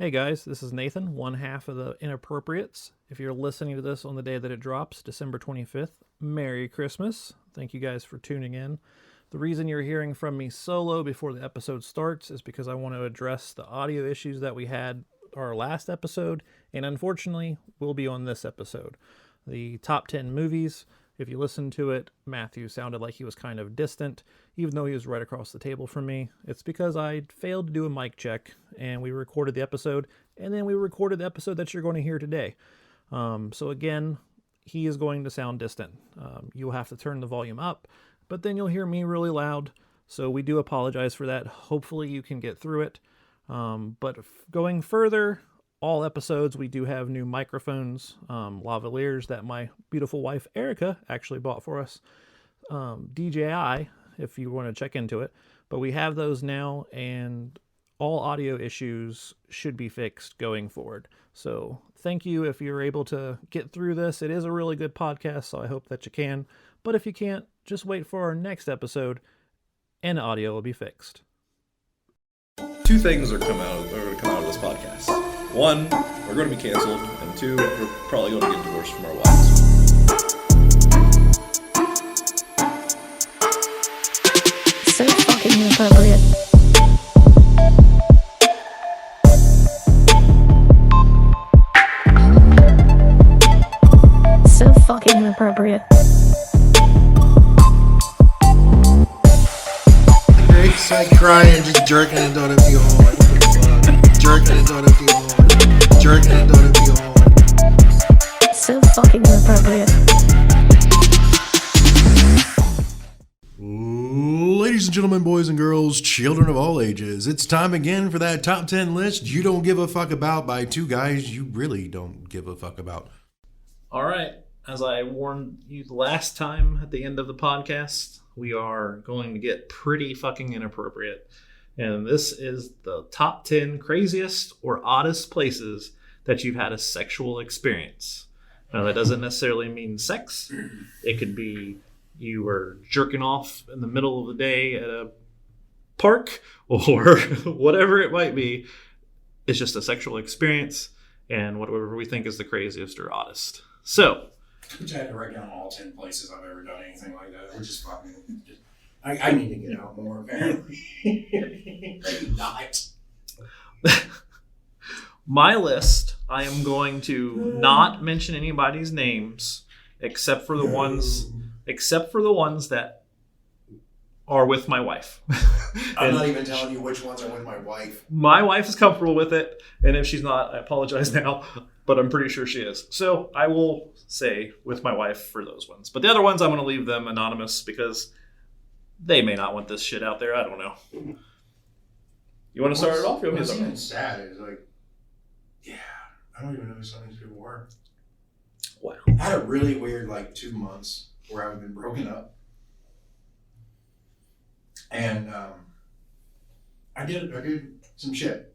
Hey guys, this is Nathan, one half of the Inappropriates. If you're listening to this on the day that it drops, December 25th, Merry Christmas. Thank you guys for tuning in. The reason you're hearing from me solo before the episode starts is because I want to address the audio issues that we had our last episode, and unfortunately will be on this episode. The top 10 movies. If you listen to it, Matthew sounded like he was kind of distant, even though he was right across the table from me. It's because I failed to do a mic check, and we recorded the episode, and then we recorded the episode that you're going to hear today. So again, he is going to sound distant. You'll have to turn the volume up, but then you'll hear me really loud. So we do apologize for that. Hopefully you can get through it. But going further, all episodes, we do have new microphones, lavaliers that my beautiful wife, Erica, actually bought for us. DJI, if you want to check into it. But we have those now, and all audio issues should be fixed going forward. So thank you if you're able to get through this. It is a really good podcast, so I hope that you can. But if you can't, just wait for our next episode, and the audio will be fixed. Two things are going to come out of this podcast. One, we're going to be canceled, and two, we're probably going to get divorced from our wives. So fucking inappropriate. So fucking inappropriate. It's like crying, just jerking and doing it to your horn. What the fuck? Jerking and doing it to your horn. Jerking and doing it to your horn. So fucking inappropriate. Ladies and gentlemen, boys and girls, children of all ages, it's time again for that top 10 list you don't give a fuck about by two guys you really don't give a fuck about. All right. As I warned you the last time at the end of the podcast, we are going to get pretty fucking inappropriate. And this is the top 10 craziest or oddest places that you've had a sexual experience. Now, that doesn't necessarily mean sex. It could be you were jerking off in the middle of the day at a park or whatever it might be. It's just a sexual experience and whatever we think is the craziest or oddest. So, Which I had to write down all 10 places I've ever done anything like that. We're just fucking. I need to get out more, apparently. Maybe not. my list, I am going to not mention anybody's names except for the ones that are with my wife. I'm not even telling you which ones are with my wife. My wife is comfortable with it, and if she's not, I apologize now, but I'm pretty sure she is. So I will say with my wife for those ones. But the other ones, I'm going to leave them anonymous because they may not want this shit out there. I don't know. You want to start it off? What's even sad is like, yeah, I don't even know who some of these people were. Wow. I had a really weird 2 months where I've been broken up. And I did some shit.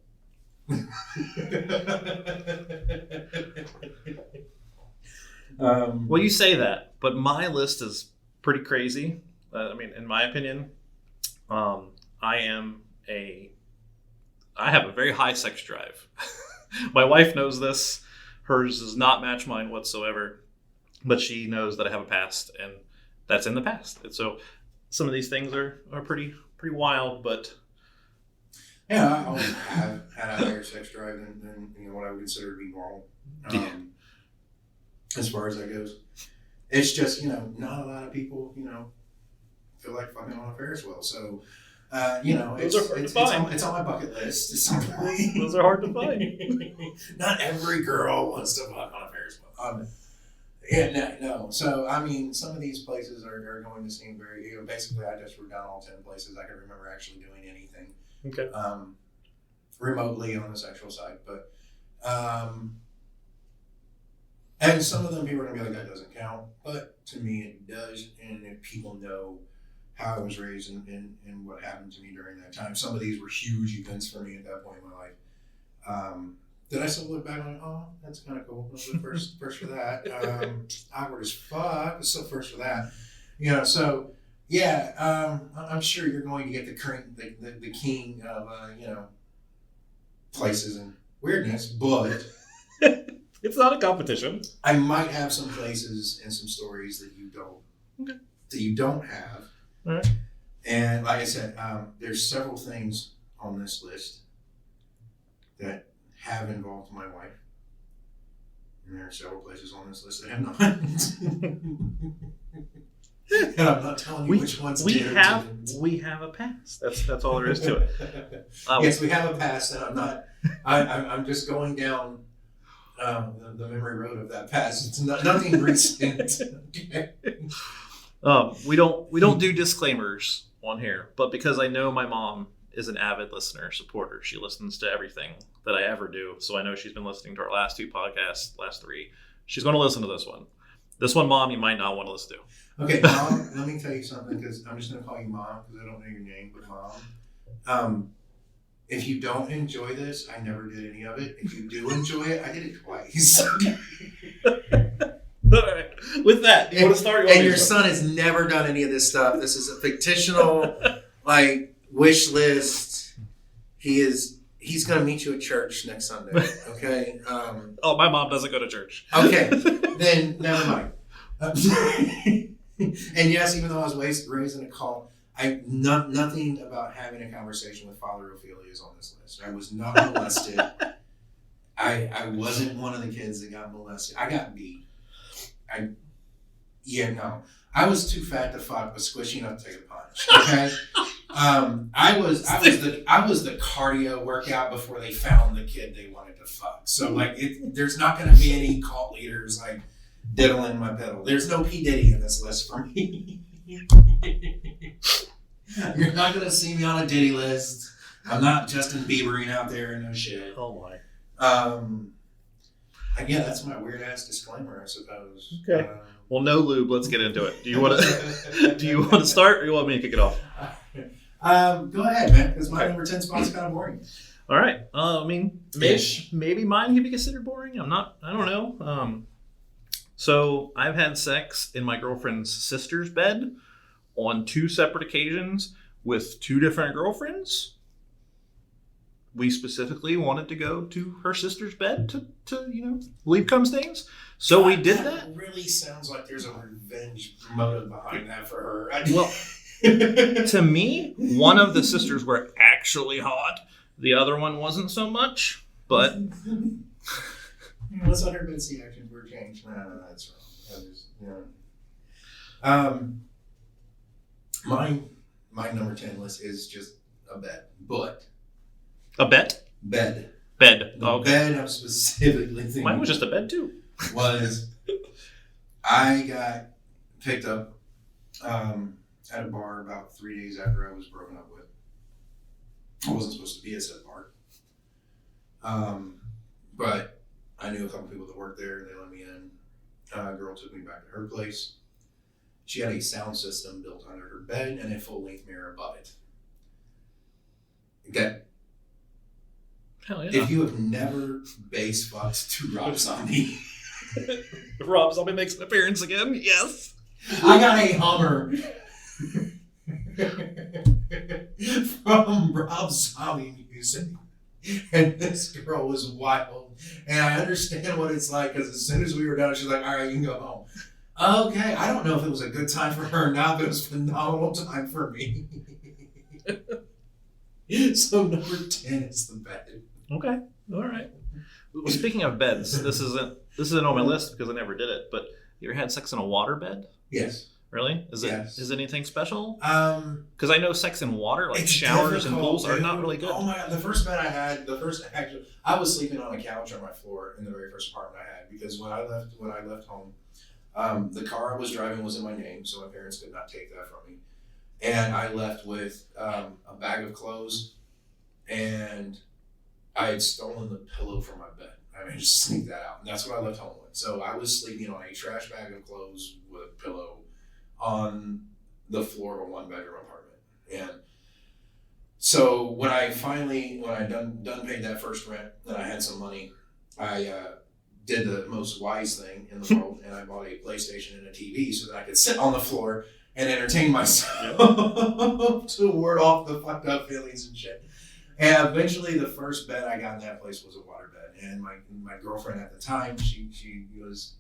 Well, you say that, but my list is pretty crazy. In my opinion, I have a very high sex drive. My wife knows this. Hers does not match mine whatsoever, but she knows that I have a past, and that's in the past. And so some of these things are pretty wild, but yeah, I always have had a higher sex drive than what I would consider to be normal. As far as that goes, it's just not a lot of people feel like fucking on a Ferris wheel. So it's on my bucket list at some point. Those are hard to find. Not every girl wants to fuck on a Ferris wheel. No. So, some of these places are going to seem very, basically I just wrote down all 10 places I can remember actually doing anything. Okay. Remotely on the sexual side. But, and some of them people are going to be like, that doesn't count. But to me, it does. And if people know how I was raised and what happened to me during that time, some of these were huge events for me at that point in my life. Did I still look back on it? Oh, that's kind of cool. First for that. Awkward as fuck. So first for that. So yeah, I'm sure you're going to get the king of places and weirdness, but It's not a competition. I might have some places and some stories that you don't have. All right. And like I said, there's several things on this list that have involved my wife. And there are several places on this list that have not. And I'm not telling you which ones we did or have didn't. we have a pass. That's all there is to it. Yes, we have a past, and I'm not. I'm just going down the memory road of that past. It's nothing recent. Okay. We don't do disclaimers on here, but because I know my mom is an avid listener, supporter, she listens to everything that I ever do. So I know she's been listening to our last 2 podcasts, last 3. She's going to listen to this one. This one, Mom, you might not want to listen to. Okay, Mom, let me tell you something, because I'm just going to call you Mom because I don't know your name, but Mom. If you don't enjoy this, I never did any of it. If you do enjoy it, I did it twice. All right. With that, you want to start? And your son has never done any of this stuff. This is a fictional, wish list. He's going to meet you at church next Sunday. Okay. Oh, my mom doesn't go to church. Okay. Then never mind. And yes, even though I was raised in a cult, nothing about having a conversation with Father Ophelia is on this list. I was not molested. I wasn't one of the kids that got molested. I got beat. I was too fat to fuck, but squishy enough to take a punch. Okay. I was the cardio workout before they found the kid they wanted to fuck. So there's not going to be any cult leaders diddling my pedal. There's no P Diddy in this list for me. You're not going to see me on a Diddy list. I'm not Justin Biebering out there and no shit. Oh my. Again, that's my weird ass disclaimer, I suppose. Okay. Well, no lube. Let's get into it. Do you want to start, or you want me to kick it off? Go ahead, man, because my number 10 spot is kind of boring. All right. Maybe mine can be considered boring. I don't know. So I've had sex in my girlfriend's sister's bed on 2 separate occasions with 2 different girlfriends. We specifically wanted to go to her sister's bed to leave cum stains. So we did that. That really sounds like there's a revenge motive behind that for her. Well, to me, one of the sisters were actually hot. The other one wasn't so much, but... Let's let her been see actions were changed. No, that's wrong. My number 10 list is just a bet. But... A bet? Bed. Bed. The okay. bed I'm specifically thinking... Mine was just a bed, too. Was I got picked up at a bar about 3 days after I was broken up with. I wasn't supposed to be at said bar. But I knew a couple people that worked there. They let me in. A girl took me back to her place. She had a sound system built under her bed and a full-length mirror above it. Okay. Hell yeah. If you have never base fucked to Rob Zombie... Rob Zombie makes an appearance again. Yes. I got a Hummer from Rob Zombie music, and this girl was wild. And I understand what it's like because as soon as we were done, she's like, "All right, you can go home." Okay, I don't know if it was a good time for her or not, but it was a phenomenal time for me. So number 10 is the bed. Okay. All right. Well, speaking of beds, this isn't on my list because I never did it. But you ever had sex in a water bed? Yes. Really? Is it anything special? Because I know sex in water, like it's showers and difficult, pools, are dude. not really good. Oh my god! The first bed I had, I was sleeping on a couch on my floor in the very first apartment I had because when I left home, the car I was driving was in my name, so my parents could not take that from me, and I left with a bag of clothes, and I had stolen the pillow from my bed. I managed to sneak that out, and that's what I left home with. So I was sleeping on a trash bag of clothes with a pillow on the floor of a 1-bedroom apartment. And so when I done paid that first rent and I had some money, I did the most wise thing in the world and I bought a PlayStation and a TV so that I could sit on the floor and entertain myself to ward off the fucked up feelings and shit. And eventually, the first bed I got in that place was a water bed. And my girlfriend at the time, she was,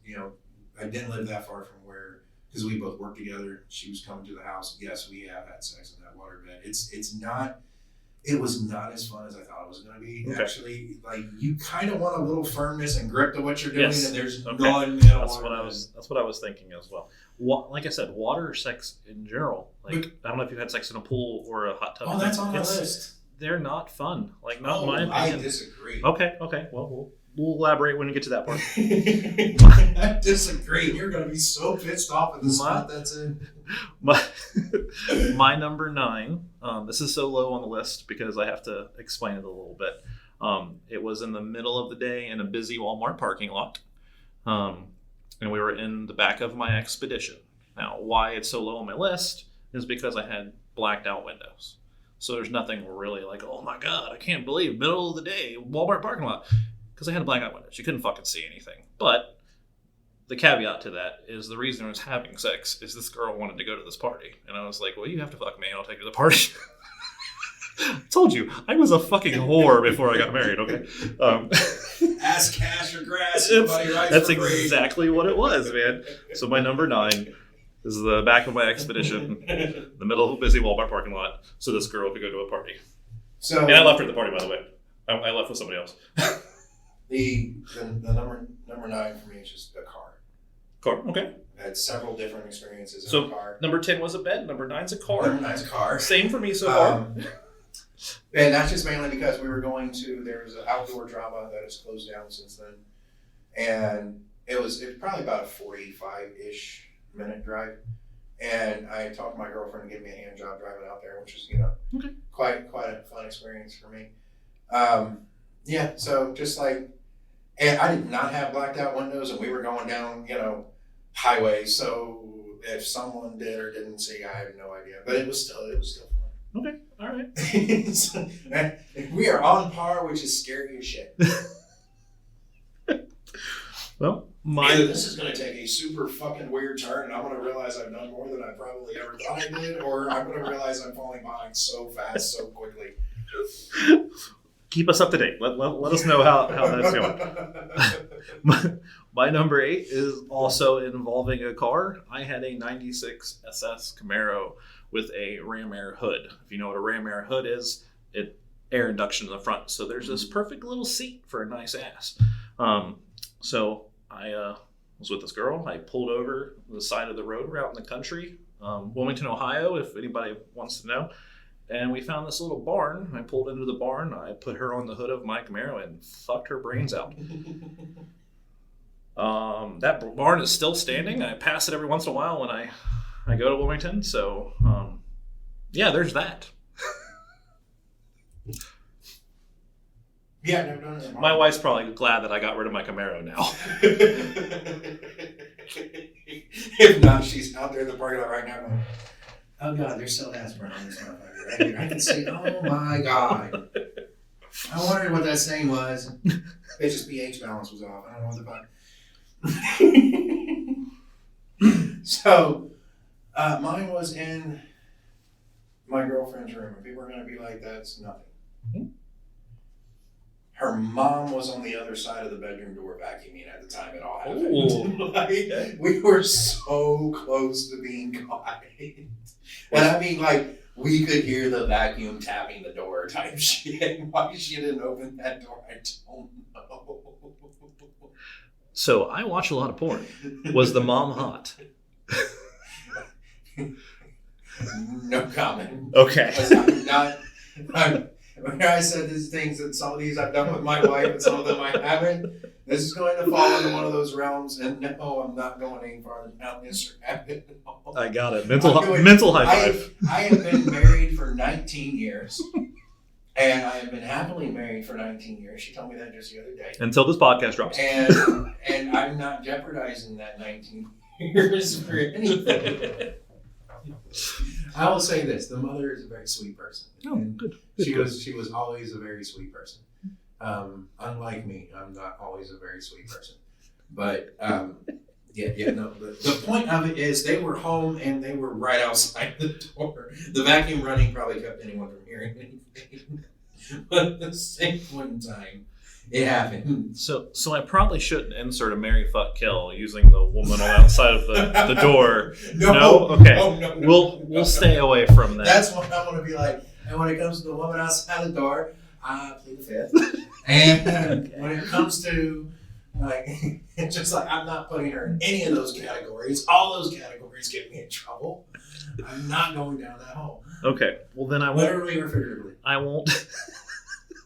I didn't live that far from where, because we both worked together. She was coming to the house. Yes, we have had sex in that water bed. It was not as fun as I thought it was going to be. Okay. Actually, like, you kind of want a little firmness and grip to what you're doing, Yes. and there's Okay. none in a That's water what I bed. was. That's what I was thinking as well. Like I said, water sex in general. Like, I don't know if you've had sex in a pool or a hot tub. Oh, that's on my It's- list. They're not fun. Like, not in Oh, my I opinion. disagree. Okay. Well, we'll elaborate when we get to that part. I disagree. You're going to be so pissed off at the spot that's in. My number 9. This is so low on the list because I have to explain it a little bit. It was in the middle of the day in a busy Walmart parking lot, and we were in the back of my Expedition. Now, why it's so low on my list is because I had blacked out windows. So there's nothing really like, oh my God, I can't believe middle of the day, Walmart parking lot. Because I had a blackout window. You couldn't fucking see anything. But the caveat to that is the reason I was having sex is this girl wanted to go to this party. And I was like, well, you have to fuck me and I'll take you to the party. I told you, I was a fucking whore before I got married, okay? Ass, cash, or grass. Somebody writes That's for free. exactly what it was, man. So my number 9 is the back of my Expedition, the middle of a busy Walmart parking lot, so this girl could go to a party. So And I left her at the party, by the way. I left with somebody else. the number 9 for me is just a car. Car, okay. I've had several different experiences in So a car. number 10 was a bed, number 9's a car. Number 9's a car. Same for me so far. And that's just mainly because we were going to, there's an outdoor drama that has closed down since then. And it was probably about a 45-ish minute drive. And I talked to my girlfriend to give me a hand job driving out there, which was, Okay. quite a fun experience for me. Yeah, so just like, and I did not have blacked out windows, and we were going down, highway. So if someone did or didn't see, I have no idea. But it was still fun. Okay, all right. So, we are on par, which is scary as shit. Well, Either this is going to take a super fucking weird turn, and I'm going to realize I've done more than I probably ever thought I did, or I'm going to realize I'm falling behind so fast, so quickly. keep us up to date. Let us know how that's going. My number 8 is also involving a car. I had a 96 SS Camaro with a ram air hood. If you know what a ram air hood is, it air induction in the front. So there's this perfect little seat for a nice ass. So I was with this girl. I pulled over the side of the road. We're out in the country, Wilmington, Ohio, if anybody wants to know. And we found this little barn. I pulled into the barn. I put her on the hood of my Camaro and fucked her brains out. That barn is still standing. I pass it every once in a while when I go to Wilmington. So, yeah, there's that. Yeah, never done it. My wife's probably glad that I got rid of my Camaro now. If not, she's out there in the parking lot right now going, oh God, there's still aspirin on this motherfucker right here. I can see, oh my God. I wondered what that saying was. It just pH balance was off. I don't know what the fuck. So, mine was in my girlfriend's room. If people are going to be like, that's nothing. Mm-hmm. Her mom was on the other side of the bedroom door vacuuming at the time it all happened. Ooh. Like, we were so close to being caught. And I mean, like, we could hear the vacuum tapping the door type shit. Why she didn't open that door, I don't know. So I watch a lot of porn. Was the mom hot? No comment. Okay. When I said these things, that some of these I've done with my wife and some of them I haven't, this is going to fall into one of those realms. And no, I'm not going any farther down this rabbit hole. I got it. I'm Mental high five. I have been married for 19 years. And I have been happily married for 19 years. She told me that just the other day. Until this podcast drops. And I'm not jeopardizing that 19 years for anything. I will say this: the mother is a very sweet person. Oh, good. She was always a very sweet person. Unlike me, I'm not always a very sweet person. But no. The point of it is they were home and they were right outside the door. The vacuum running probably kept anyone from hearing anything. But at the same point in time, it happened. So I probably shouldn't insert a marry, fuck, kill using the woman on the outside of the door. No. Okay. No. We'll stay away from that. That's what I want to be like. And when it comes to the woman outside the door, I plead the fifth. And when it comes to, like, it's just like, I'm not putting her in any of those categories. All those categories get me in trouble. I'm not going down that hole. Okay. Well, then I won't. Literally or figuratively. I won't.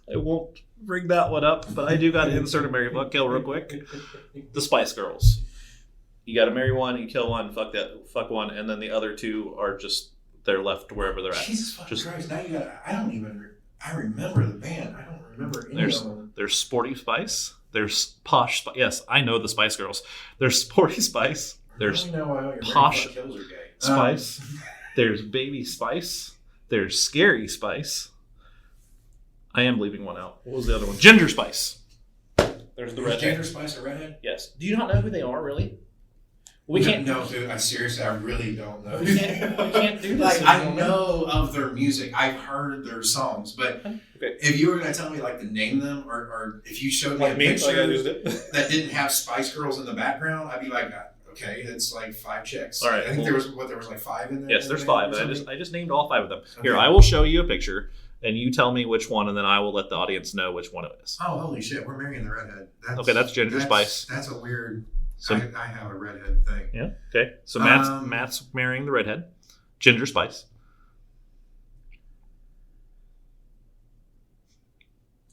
I won't bring that one up. But I do got to insert a marry, fuck, kill real quick. The Spice Girls. You got to marry one, you kill one, fuck one, and then the other two are just they're left wherever they're at. Jesus fucking Christ! Now you got. I remember the band. I don't remember any of them. There's Sporty Spice. There's Posh Spice. Yes, I know the Spice Girls. There's Sporty Spice. There's Posh Spice. There's Baby Spice. There's Scary Spice. I am leaving one out. What was the other one? Ginger Spice. There's the redhead. Ginger Spice a redhead? Yes. Do you not know who they are, really? We can't. No, dude. I really don't know. We can't do this. Like, I know of their music. I've heard their songs, but if you were going to tell me like to name them, or if you showed me a picture that didn't have Spice Girls in the background, I'd be like, okay, it's like 5 chicks. All right. I think there was like 5 in there. Yes, there's 5. I just named all 5 of them. Okay. Here, I will show you a picture, and you tell me which one, and then I will let the audience know which one it is. Oh, holy shit! We're marrying the redhead. That's Ginger Spice. That's a weird. So, I have a redhead thing. Yeah. Okay. So Matt's marrying the redhead, Ginger Spice.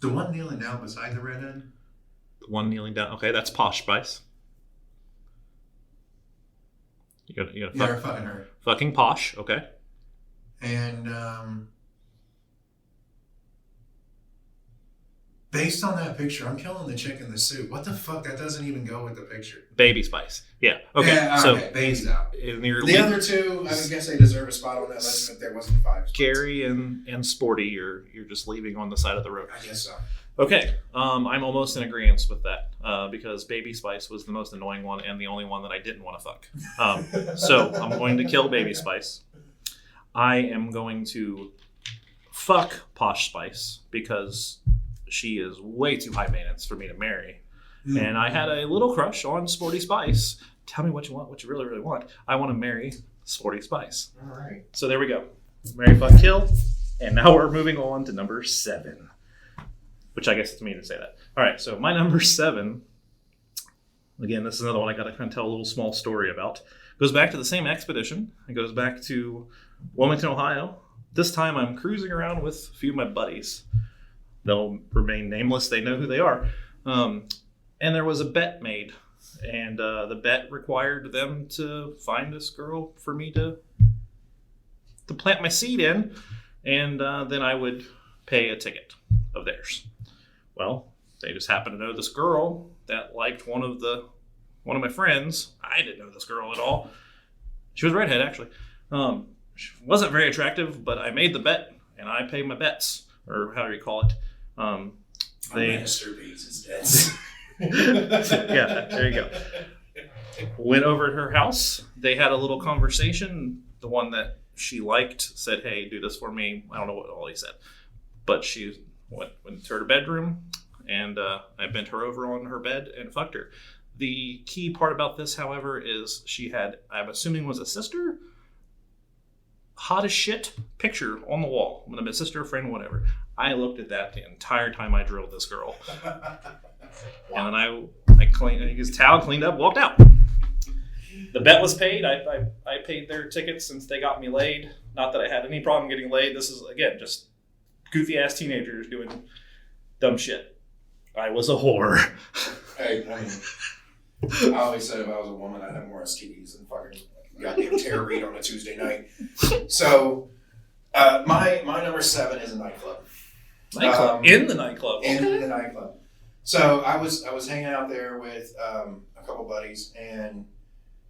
The one kneeling down beside the redhead. The one kneeling down. Okay, that's Posh Spice. You got fucking her. Fucking Posh. Okay. And based on that picture, I'm killing the chick in the suit. What the fuck? That doesn't even go with the picture. Baby Spice. Yeah. Okay. Yeah, so Baby's out. The other two, I guess they deserve a spot on that list, but there wasn't 5. Gary and Sporty, you're just leaving on the side of the road. I guess so. Okay. I'm almost in agreement with that because Baby Spice was the most annoying one and the only one that I didn't want to fuck. So I'm going to kill Baby Spice. I am going to fuck Posh Spice because she is way too high maintenance for me to marry. And I had a little crush on Sporty Spice. Tell me what you want, what you really, really want. I want to marry Sporty Spice. All right. So there we go. Marry, fuck, kill. And now we're moving on to number 7. Which I guess it's me to say that. All right, so my number 7, again, this is another one I got to kind of tell a little small story about. Goes back to the same expedition. It goes back to Wilmington, Ohio. This time I'm cruising around with a few of my buddies. They'll remain nameless. They know who they are. And there was a bet made. And the bet required them to find this girl for me to plant my seed in. And then I would pay a ticket of theirs. Well, they just happened to know this girl that liked one of my friends. I didn't know this girl at all. She was a redhead, actually. She wasn't very attractive, but I made the bet, and I paid my bets, or however you call it. Minister pays his debts. Yeah, there you go. Went over to her house. They had a little conversation. The one that she liked said, "Hey, do this for me." I don't know what all he said, but she went to her bedroom, and I bent her over on her bed and fucked her. The key part about this, however, is she had, I'm assuming was a sister, hot as shit picture on the wall. I'm gonna be a sister, friend, whatever. I looked at that the entire time I drilled this girl. And then I cleaned, his towel cleaned up, walked out. The bet was paid. I paid their tickets since they got me laid. Not that I had any problem getting laid. This is, again, just goofy ass teenagers doing dumb shit. I was a whore. Hey, I always said if I was a woman, I'd have more STDs than fucking goddamn Tara Reid on a Tuesday night. So, my number 7 is a nightclub. Nightclub? In the nightclub? In the nightclub. So, I was hanging out there with a couple buddies, and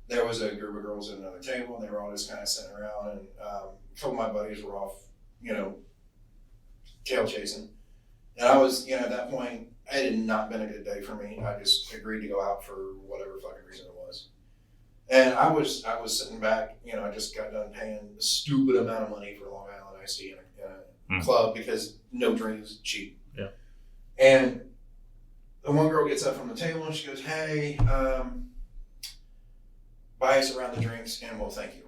there was a group of girls at another table, and they were all just kind of sitting around, and a couple of my buddies were off, tail chasing. And I was, at that point, it had not been a good day for me. I just agreed to go out for whatever fucking reason it was. And I was sitting back, I just got done paying a stupid amount of money for Long Island iced tea club because no drink is cheap. Yeah. And the one girl gets up from the table and she goes, "Hey, buy us a round of drinks and we'll thank you."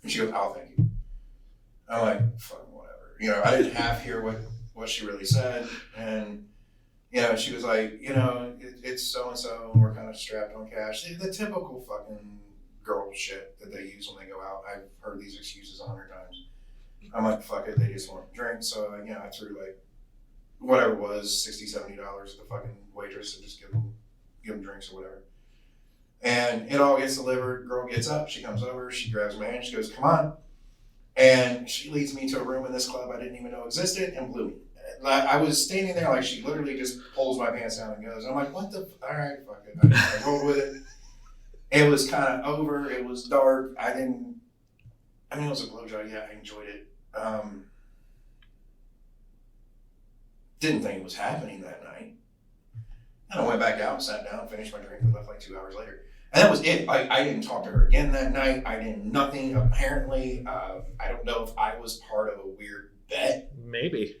And she goes, "I'll thank you." I'm like, "Fucking whatever." You know, I didn't half hear what she really said. And, you know, she was like, "You know, it's so-and-so and we're kind of strapped on cash." The typical fucking girl shit that they use when they go out. I've heard these excuses 100 times. I'm like, fuck it, they just want drinks. So, you know, I threw like whatever it was, $60, $70 at the fucking waitress to just give them drinks or whatever. And it all gets delivered. Girl gets up, she comes over, she grabs my hand, she goes, "Come on." And she leads me to a room in this club I didn't even know existed and blew me. I was standing there like she literally just pulls my pants down and goes. I'm like, what the? All right, fuck it. I rolled with it. It was kind of over. It was dark. I mean, it was a blowjob. Yeah, I enjoyed it. Didn't think it was happening that night. And I went back out and sat down, finished my drink, and left like 2 hours later. And that was it. I didn't talk to her again that night. I did nothing. Apparently, I don't know if I was part of a weird bet. Maybe.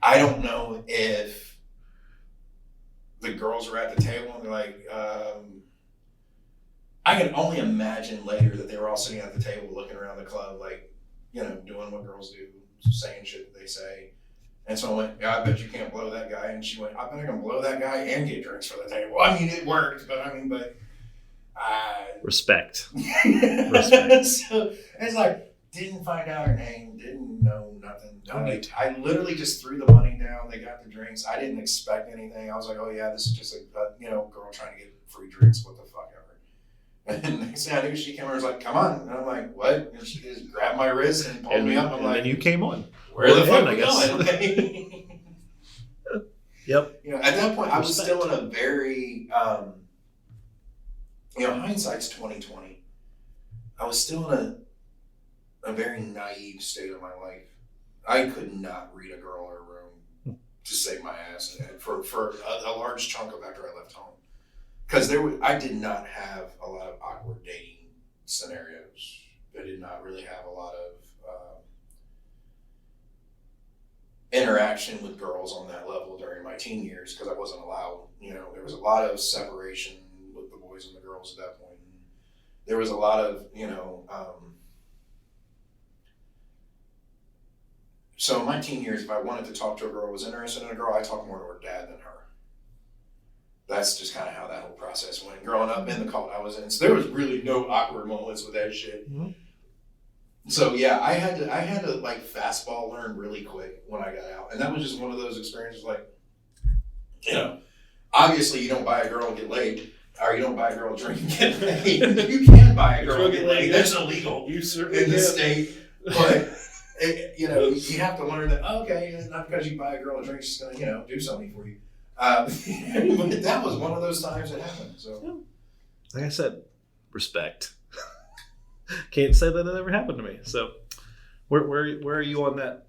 I don't know if the girls were at the table and they're like, I can only imagine later that they were all sitting at the table looking around the club, like, you know, doing what girls do, saying shit that they say. And so I went, "Yeah, I bet you can't blow that guy." And she went, "I bet I can blow that guy and get drinks for the table." I mean, it worked, but Respect. Respect. So it's like, didn't find out her name, didn't know nothing. I literally just threw the money down. They got the drinks. I didn't expect anything. I was like, "Oh yeah, this is just a girl trying to get free drinks. What the fuck ever." And next thing I knew, she came over and was like, "Come on." And I'm like, "What?" And she just grabbed my wrist and pulled me up. I'm like, and then you came on. "Where the fuck I are we going?" Yep. You know, at that point, I was still in a very, hindsight's 20/20. I was still in a very naive state of my life. I could not read a girl or a room to save my ass for a large chunk of after I left home. Because I did not have a lot of awkward dating scenarios. I did not really have a lot of interaction with girls on that level during my teen years because I wasn't allowed. You know, there was a lot of separation with the boys and the girls at that point. And there was a lot of, so in my teen years, if I wanted to talk to a girl, was interested in a girl, I talked more to her dad than her. That's just kind of how that whole process went. Growing up in the cult I was in, so there was really no awkward moments with that shit. Mm-hmm. So yeah, I had to like fastball learn really quick when I got out, and that was just one of those experiences. Like, obviously you don't buy a girl and get laid, or you don't buy a girl a drink and get laid. You can buy a girl and get laid. That's illegal in the state, but. You have to learn that, okay, not because you buy a girl a drink, she's going to, do something for you. But that was one of those times that happened. So, like I said, respect. Can't say that it ever happened to me. So, where are you on that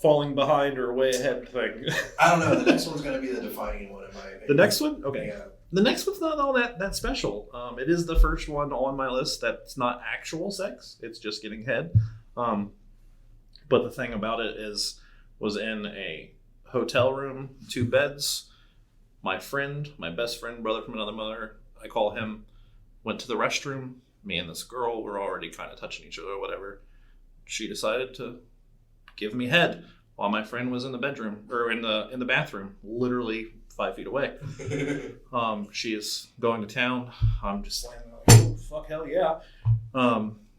falling behind or way ahead thing? I don't know. The next one's going to be the defining one in my opinion. The next one? Okay. Yeah. The next one's not all that special. It is the first one on my list that's not actual sex. It's just getting head. But the thing about it was in a hotel room, 2 beds. My best friend, brother from another mother, I call him, went to the restroom. Me and this girl were already kind of touching each other or whatever. She decided to give me head while my friend was in the bedroom or in the bathroom, literally 5 feet away. She is going to town. I'm just like, oh, fuck, hell yeah.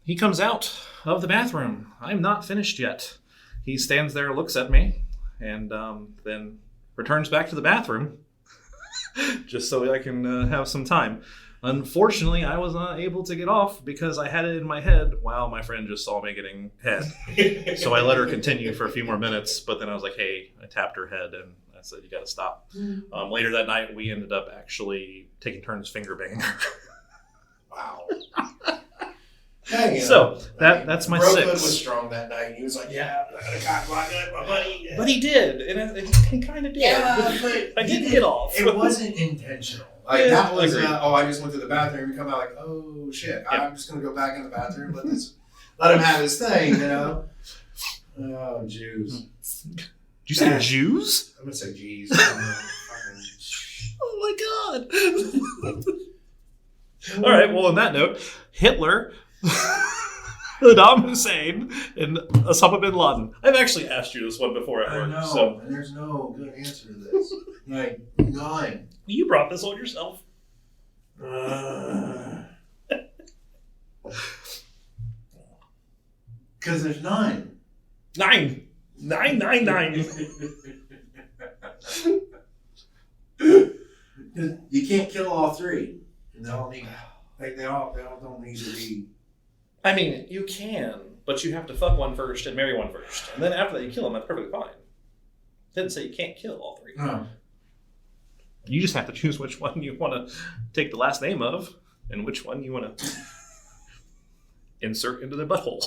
He comes out of the bathroom. I'm not finished yet. He stands there, looks at me, and then returns back to the bathroom just so I can have some time. Unfortunately, I was not able to get off because I had it in my head while my friend just saw me getting head. So I let her continue for a few more minutes, but then I was like, hey, I tapped her head and I said, you got to stop. Later that night, we ended up actually taking turns finger banging her. Wow. So that's my Bro 6. was strong that night. He was like, "Yeah, I'm gonna cock block it, my buddy." But he did, and he kind of did. Yeah, but I didn't get off. It wasn't intentional. Like that was, I just went to the bathroom and come out like, oh shit, I'm just gonna go back in the bathroom. Let him have his thing, Oh, Jews. Did you say Jews? I'm gonna say G's. Oh my god! All right. Well, on that note, Hitler, Saddam Hussein, and Osama bin Laden. I've actually asked you this one before at I work. know, So and there's no good answer to this. Like, none. you brought this on yourself. Because there's none. 9. 9. You can't kill all three. They all need, they all don't need to be. I mean, you can, but you have to fuck one first and marry one first, and then after that you kill them. That's perfectly fine. Didn't say you can't kill all three. Oh. You just have to choose which one you want to take the last name of, and which one you want to insert into the butthole.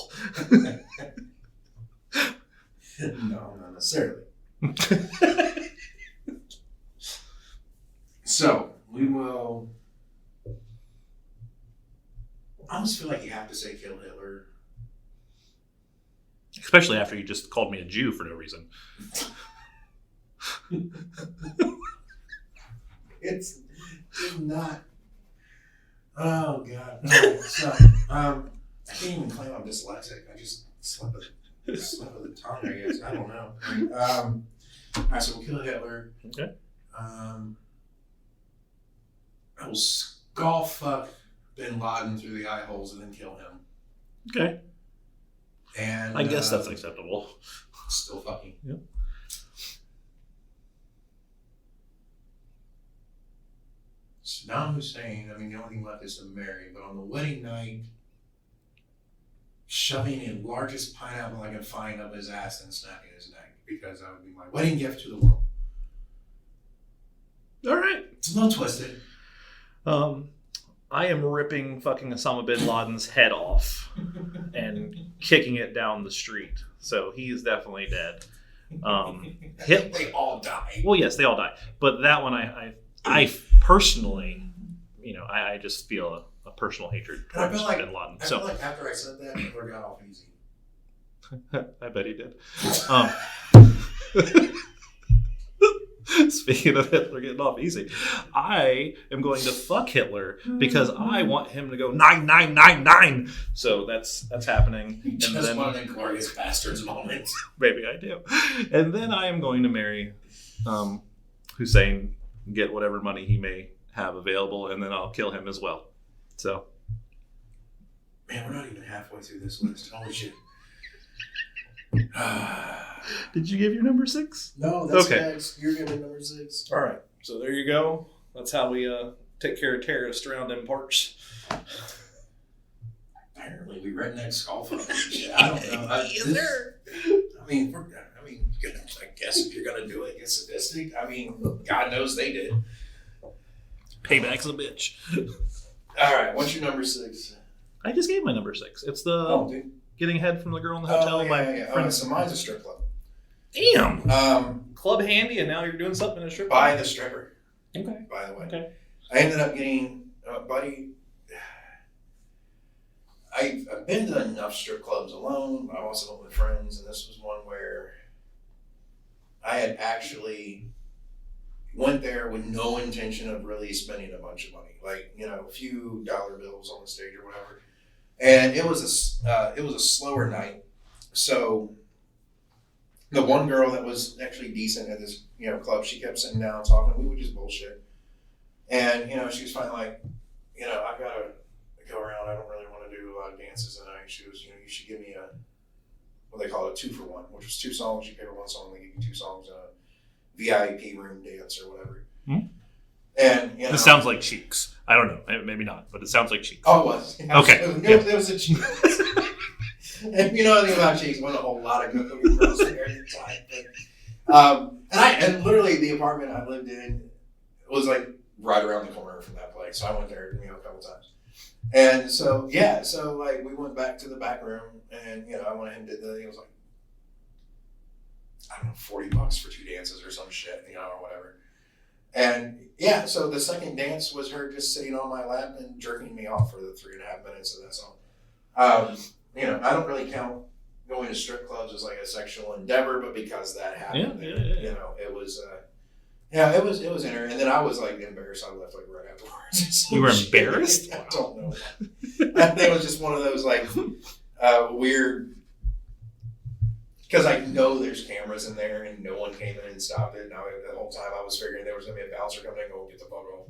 No, not necessarily. So, we will. I almost feel like you have to say kill Hitler. Especially after you just called me a Jew for no reason. It's not. Oh, God. No. So, I can't even claim I'm dyslexic. I just slip of the tongue, I guess. I don't know. All right, so we'll kill Hitler. Okay. I will skull fuck bin Laden through the eye holes and then kill him. Okay. And I guess that's acceptable. Still fucking. Yep. Saddam Hussein, I mean, the only thing left is to marry, but on the wedding night, shoving the largest pineapple I can find up his ass and snapping his neck, because that would be my wedding gift to the world. All right. It's a little twisted. I am ripping fucking Osama bin Laden's head off and kicking it down the street. So he is definitely dead. They all die. Well, yes, they all die. But that one, I personally, I just feel a personal hatred And I towards feel like, bin Laden. I So feel like after I said that, Hitler got off easy. I bet he did. Speaking of Hitler getting off easy, I am going to fuck Hitler because I want him to go 9999. So that's happening. And Just then one of the glorious bastards moments. maybe I do. And then I am going to marry Hussein, get whatever money he may have available, and then I'll kill him as well. So, Man, we're not even halfway through this list. Holy shit. did you give your number 6? No, that's Okay. next. You're giving number 6. All right. So there you go. That's how we take care of terrorists around them parts. Apparently, we redneck skull fucking shit. I don't know. I guess if you're gonna do it, get sadistic. I mean, God knows they did. Payback's a bitch. All right, what's your number 6? I just gave my number 6. It's the Dude. getting head from the girl in the hotel. Oh, yeah. Friends. So mine's a strip club. Damn. Club handy, and now you're doing something in a strip club. By the stripper. Okay. By the way. Okay. I ended up getting buddy. I've been to enough strip clubs alone. I also went with friends, and this was one where I had actually went there with no intention of really spending a bunch of money, like a few dollar bills on the stage or whatever. And it was a slower night, so the one girl that was actually decent at this club, she kept sitting down talking. We would just bullshit, and she was finally like, I've got to go around. I don't really want to do a lot of dances tonight. She was, you should give me a what they call it, a 2-for-1, which was 2 songs. You pay for 1 song, they give you 2 songs, VIP room dance or whatever. Hmm? And This sounds like Cheeks. I don't know, maybe not, but it sounds like Cheeks. Oh, it was. Okay. It was a Cheeks. And you know anything about Cheeks? Wasn't a whole lot of good looking girls there at the time. And literally the apartment I lived in was like right around the corner from that place. So I went there, a couple times. And so like we went back to the back room, and I went ahead and did it was like, I don't know, $40 for 2 dances or some shit, or whatever. And so the second dance was her just sitting on my lap and jerking me off for the 3.5 minutes of that song. I don't really count going to strip clubs was like a sexual endeavor, but because that happened, Yeah. you know, it was. It was interesting. And then I was like embarrassed. I left like right afterwards. You were embarrassed? I don't know. I think it was just one of those like weird. Because I know there's cameras in there and no one came in and stopped it. Now the whole time I was figuring there was gonna be a bouncer coming in and go get the fuck off.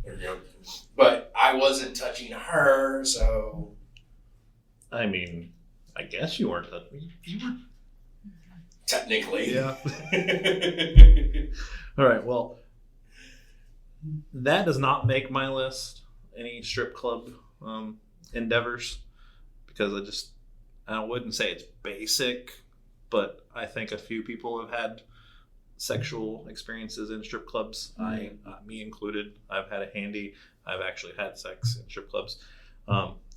There you go. But I wasn't touching her, so. I mean, I guess you weren't. You were. Technically. Yeah. All right. Well, that does not make my list. Any strip club endeavors, because I wouldn't say it's basic, but I think a few people have had sexual experiences in strip clubs. Me included. I've had a handy. I've actually had sex in strip clubs.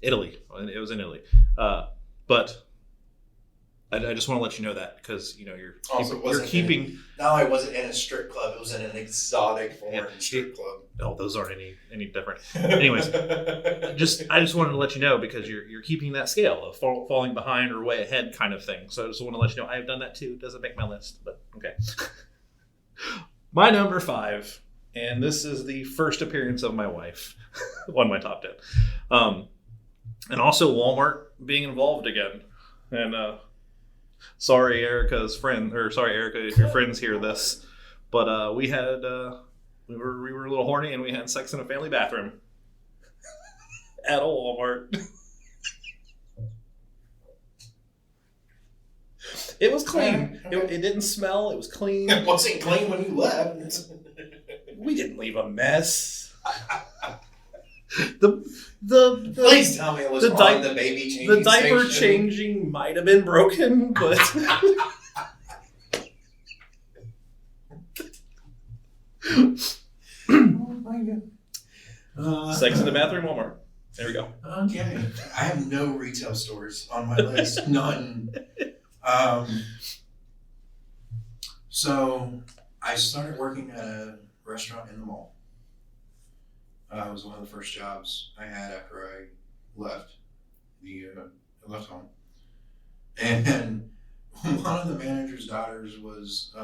Italy. It was in Italy. But I just want to let you know that, because you know you're keeping. Not only was it in a strip club, it was in an exotic foreign strip club. Oh, those aren't any different. Anyways, I just wanted to let you know, because you're keeping that scale of falling behind or way ahead kind of thing. So I just want to let you know I've done that too. It doesn't make my list, but okay. My number 5, and this is the first appearance of my wife on my top 10, and also Walmart being involved again, and. Sorry, Erica's friend, or sorry, Erica, if your friends hear this, but we were a little horny and we had sex in a family bathroom at a Walmart. It was clean. It didn't smell. It was clean. It wasn't clean when you left. We didn't leave a mess. Please tell me it was the on the baby changing The diaper station. changing might have been broken, but Oh my god. sex in the bathroom, Walmart. There we go. Okay. I have no retail stores on my list. None. So I started working at a restaurant in the mall. It was one of the first jobs I had after I left home. And one of the manager's daughters was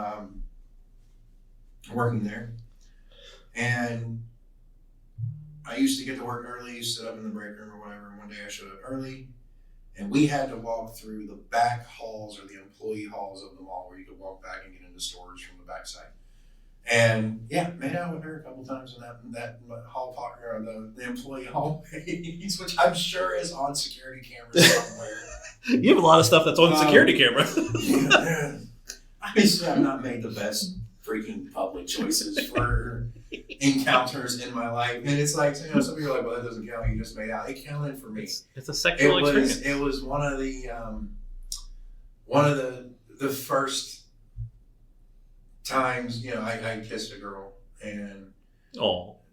working there. And I used to get to work early, sit up in the break room or whatever. And one day I showed up early, and we had to walk through the back halls, or the employee halls of the mall, where you could walk back and get into stores from the backside. And yeah, made out with her a couple times in that hall talk, or the employee hallways, which I'm sure is on security cameras somewhere. You have a lot of stuff that's on the security camera. Yeah, obviously, I've not made the best freaking public choices for encounters in my life, and it's like, you know, some people are like, "Well, that doesn't count. You just made out." It counted for me. It's a sexual experience. It was one of the first times, you know, I kissed a girl, and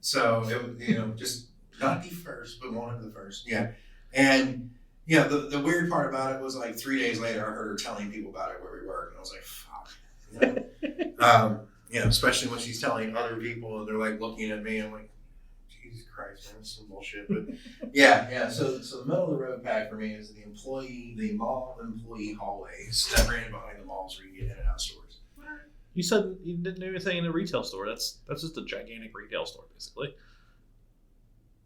so it was, you know, just not the first, but one of the first, yeah. And yeah, the weird part about it was, like, 3 days later, I heard her telling people about it where we work, and I was like, fuck, you know, especially when she's telling other people, and they're like looking at me, I'm like, Jesus Christ, man, that's some bullshit. But yeah. So the middle of the road pack for me is the mall employee hallways that ran behind the malls where you get in and out of stores. You said you didn't do anything in a retail store. That's just a gigantic retail store, basically.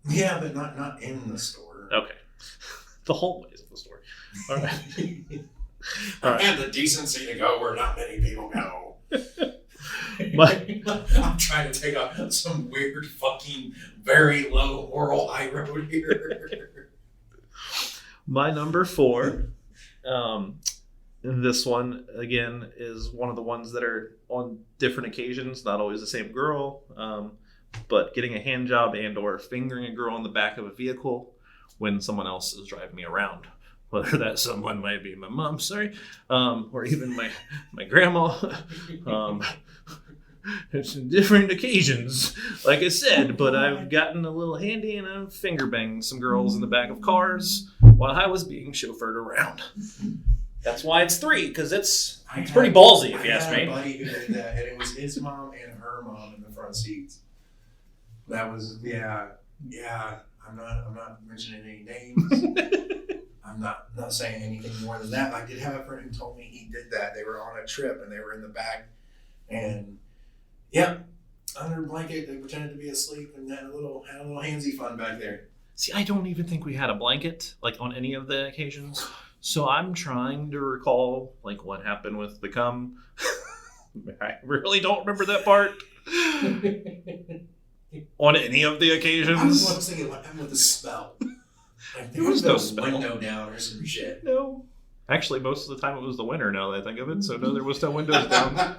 Yeah, but not in the store. Okay. The hallways of the store. All right. I had the decency to go where not many people go. I'm trying to take out some weird fucking very low moral high road here. My number 4, this one, again, is one of the ones that are on different occasions, not always the same girl, but getting a hand job and or fingering a girl in the back of a vehicle when someone else is driving me around. Whether that someone might be my mom, or even my grandma. It's different occasions, like I said, but I've gotten a little handy and I've finger banged some girls in the back of cars while I was being chauffeured around. That's why it's 3, because it's pretty ballsy, if you ask me. I had a buddy who did that, and it was his mom and her mom in the front seats. That was, yeah. I'm not mentioning any names. I'm not saying anything more than that. I did have a friend who told me he did that. They were on a trip and they were in the back, and yeah, under a blanket they pretended to be asleep and had a little handsy fun back there. See, I don't even think we had a blanket like on any of the occasions. So I'm trying to recall like what happened with the cum. I really don't remember that part on any of the occasions. I was thinking what happened with the smell. Like, There was no smell. Window down or some shit. No. Actually, most of the time it was the winter now that I think of it. So no, there was no windows down.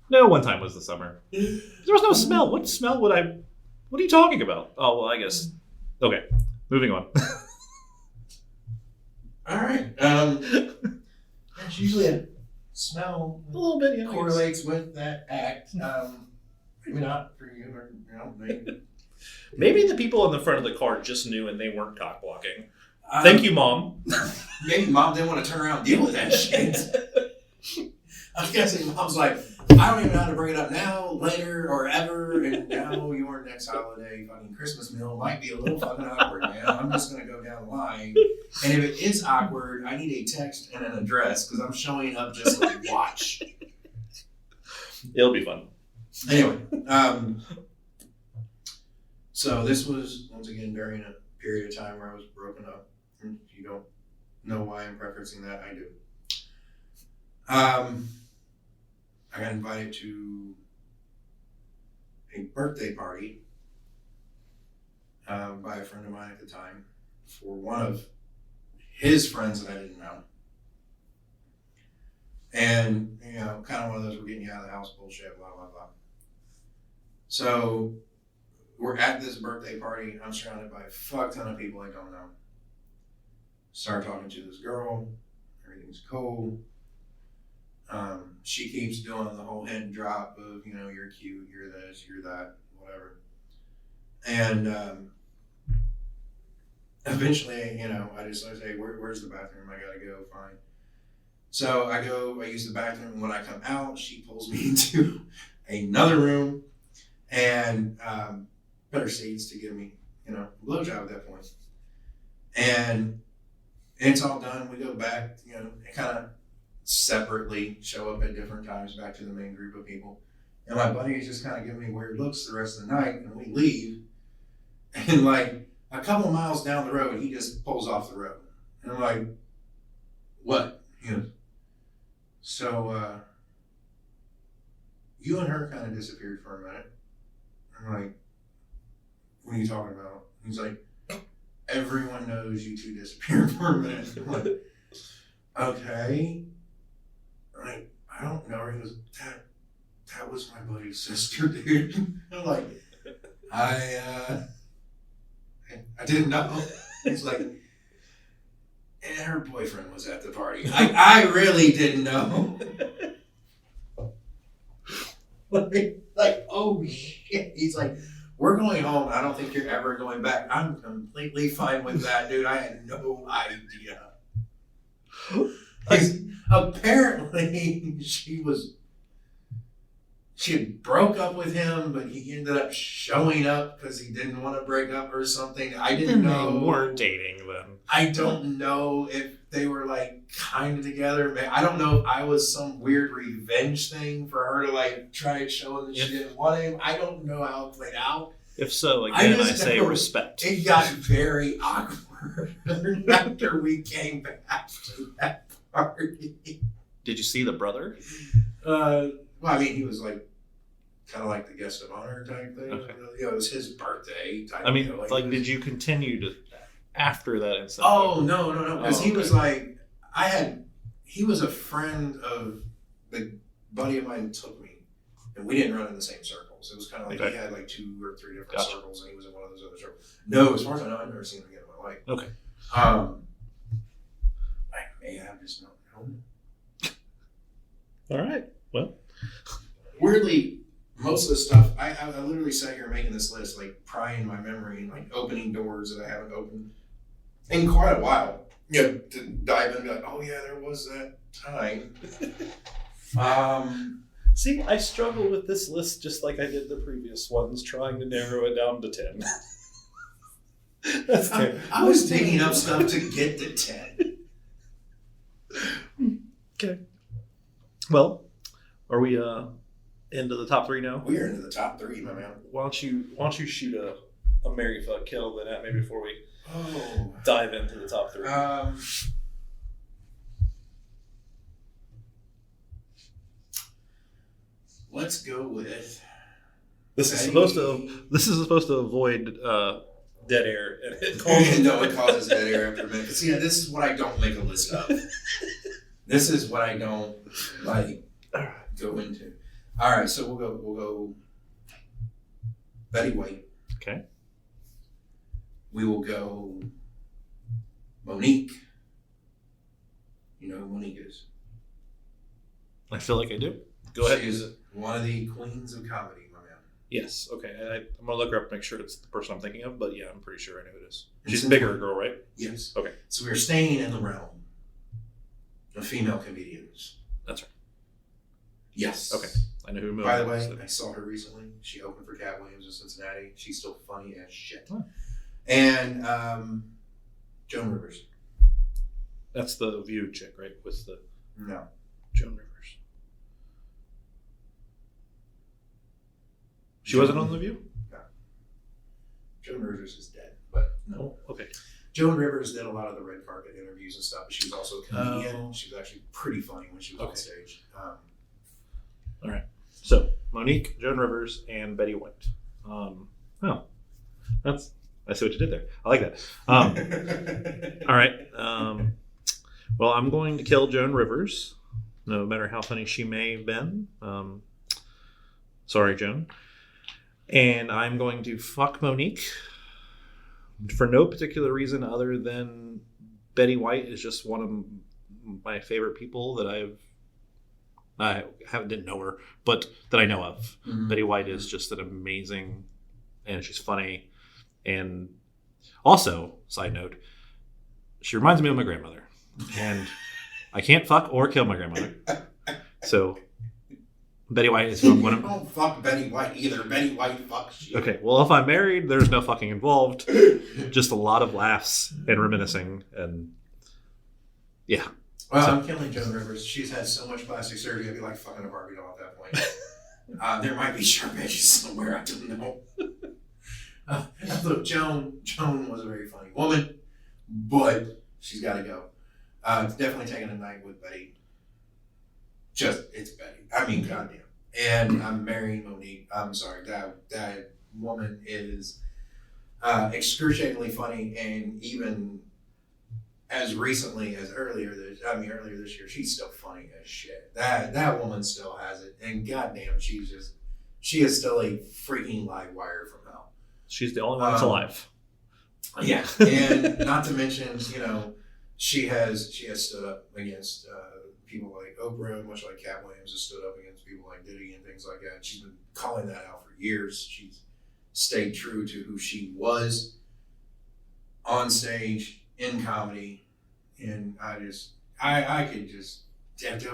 No, one time was the summer. There was no smell. What smell would I... What are you talking about? Oh, well, I guess... Okay, moving on. All right. It's usually a smell A little bit, yeah. correlates with that act. Maybe not for you, or maybe. Maybe the people in the front of the car just knew and they weren't cock blocking. Thank you, Mom. Maybe Mom didn't want to turn around and deal with that shit. I'm guessing Mom's like, I don't even know how to bring it up now, later, or ever, and now your next holiday fucking Christmas meal might be a little fucking awkward, man. I'm just going to go down the line. And if it is awkward, I need a text and an address, because I'm showing up just to watch. It'll be fun. Anyway, so this was, once again, during a period of time where I was broken up. If you don't know why I'm preferencing that, I do. I got invited to a birthday party by a friend of mine at the time for one of his friends that I didn't know. And, you know, kind of one of those we're getting you out of the house bullshit, blah, blah, blah. So we're at this birthday party. I'm surrounded by a fuck ton of people I don't know. Start talking to this girl. Everything's cool. She keeps doing the whole head drop of, you know, you're cute, you're this, you're that, whatever. And eventually, you know, I say, where's the bathroom? I gotta go, fine. So I use the bathroom, and when I come out, she pulls me into another room and better seats to give me, you know, a blowjob at that point. And it's all done. We go back, you know, kind of separately show up at different times back to the main group of people. And my buddy is just kind of giving me weird looks the rest of the night, and we leave. And like a couple miles down the road, he just pulls off the road. And I'm like, what? He goes, so you and her kind of disappeared for a minute. I'm like, what are you talking about? He's like, everyone knows you two disappeared for a minute. I'm like, okay. Like, I don't know her. He goes, that was my buddy's sister, dude. I'm like, I didn't know. He's like, and her boyfriend was at the party. I really didn't know. like, oh shit. He's like, we're going home. I don't think you're ever going back. I'm completely fine with that, dude. I had no idea. Apparently, she had broke up with him, but he ended up showing up because he didn't want to break up or something. I didn't know. They weren't dating then. I don't know if they were like kind of together. I don't know if I was some weird revenge thing for her to like try and show him that she didn't want him. I don't know how it played out. If so, again, I say respect. It got very awkward after we came back to that party. Did you see the brother? Well, I mean, he was like kind of like the guest of honor type thing. Okay. You know, it was his birthday type. I mean, deal. like did you continue to after that incident? Oh no, because he okay. was like, he was a friend of the buddy of mine who took me, and we didn't run in the same circles. It was kind of like he had like 2 or 3 different circles, and he was in one of those other circles. No, as far as I know, I've never seen him again in my life. Okay. I may have just not known. All right. Well, Weirdly, most of the stuff I literally sat here making this list, like prying my memory and like opening doors that I haven't opened in quite a while. You know, to dive in and be like, oh yeah, there was that time. see, I struggle with this list just like I did the previous ones, trying to narrow it down to 10. That's terrible. I was digging up stuff to get to 10. Okay. Well, are we into the top 3 now? We are into the top 3, my man. Why don't you shoot a Mary Fuck Kill then at me before we Oh. dive into the top 3? Let's go with. This is supposed to avoid dead air, and it causes No, it causes dead air after a minute. See, this is what I don't make a list of. This is what I don't go into. All right, so we'll go Betty White. Okay. We will go Monique. You know who Monique is? I feel like I do. Go ahead. She's one of the queens of comedy, my man. Yes. Okay. I'm gonna look her up, make sure it's the person I'm thinking of. But yeah, I'm pretty sure I know who it is. And She's a since bigger we're- girl, right? Yes. Okay. So we're staying in the realm of female comedians. That's right. Yes. Okay. I know who. By the way, I saw her recently. She opened for Cat Williams in Cincinnati. She's still funny as shit. Oh. And Joan Rivers. That's the View chick, right? With the No. Joan Rivers. She wasn't on the View. No. Joan Rivers is dead, but no. Oh, okay. Joan Rivers did a lot of the red carpet interviews and stuff, but she was also a comedian. Oh. She was actually pretty funny when she was on Okay. stage. All right. So Monique, Joan Rivers, and Betty White. I see what you did there. I like that. All right. Well, I'm going to kill Joan Rivers, no matter how funny she may have been. Sorry, Joan. And I'm going to fuck Monique for no particular reason other than Betty White is just one of my favorite people that didn't know her, but that I know of. Mhm. Betty White is just an amazing, and she's funny. And also, side note, she reminds me of my grandmother. And I can't fuck or kill my grandmother. So Betty White is who I'm going to... Don't fuck Betty White either. Betty White fucks you. Okay, well, if I'm married, there's no fucking involved. Just a lot of laughs and reminiscing. And yeah. Well, So- I'm killing Joan Rivers. She's had so much plastic surgery, I'd be like fucking a Barbie doll at that point. There might be sharp edges somewhere, I don't know. Look, Joan was a very funny woman, but she's got to go. Definitely taking a night with Betty. It's Betty. I mean, goddamn. And I'm marrying Monique. I'm sorry, that woman is excruciatingly funny, and even as recently as earlier this year, she's still funny as shit. That woman still has it, and goddamn, she is still a freaking live wire from hell. She's the only one that's alive. Yeah, and not to mention, she has stood up against people like Oprah, much like Cat Williams has stood up against people like Diddy and things like that. She's been calling that out for years. She's stayed true to who she was on stage, in comedy, and that would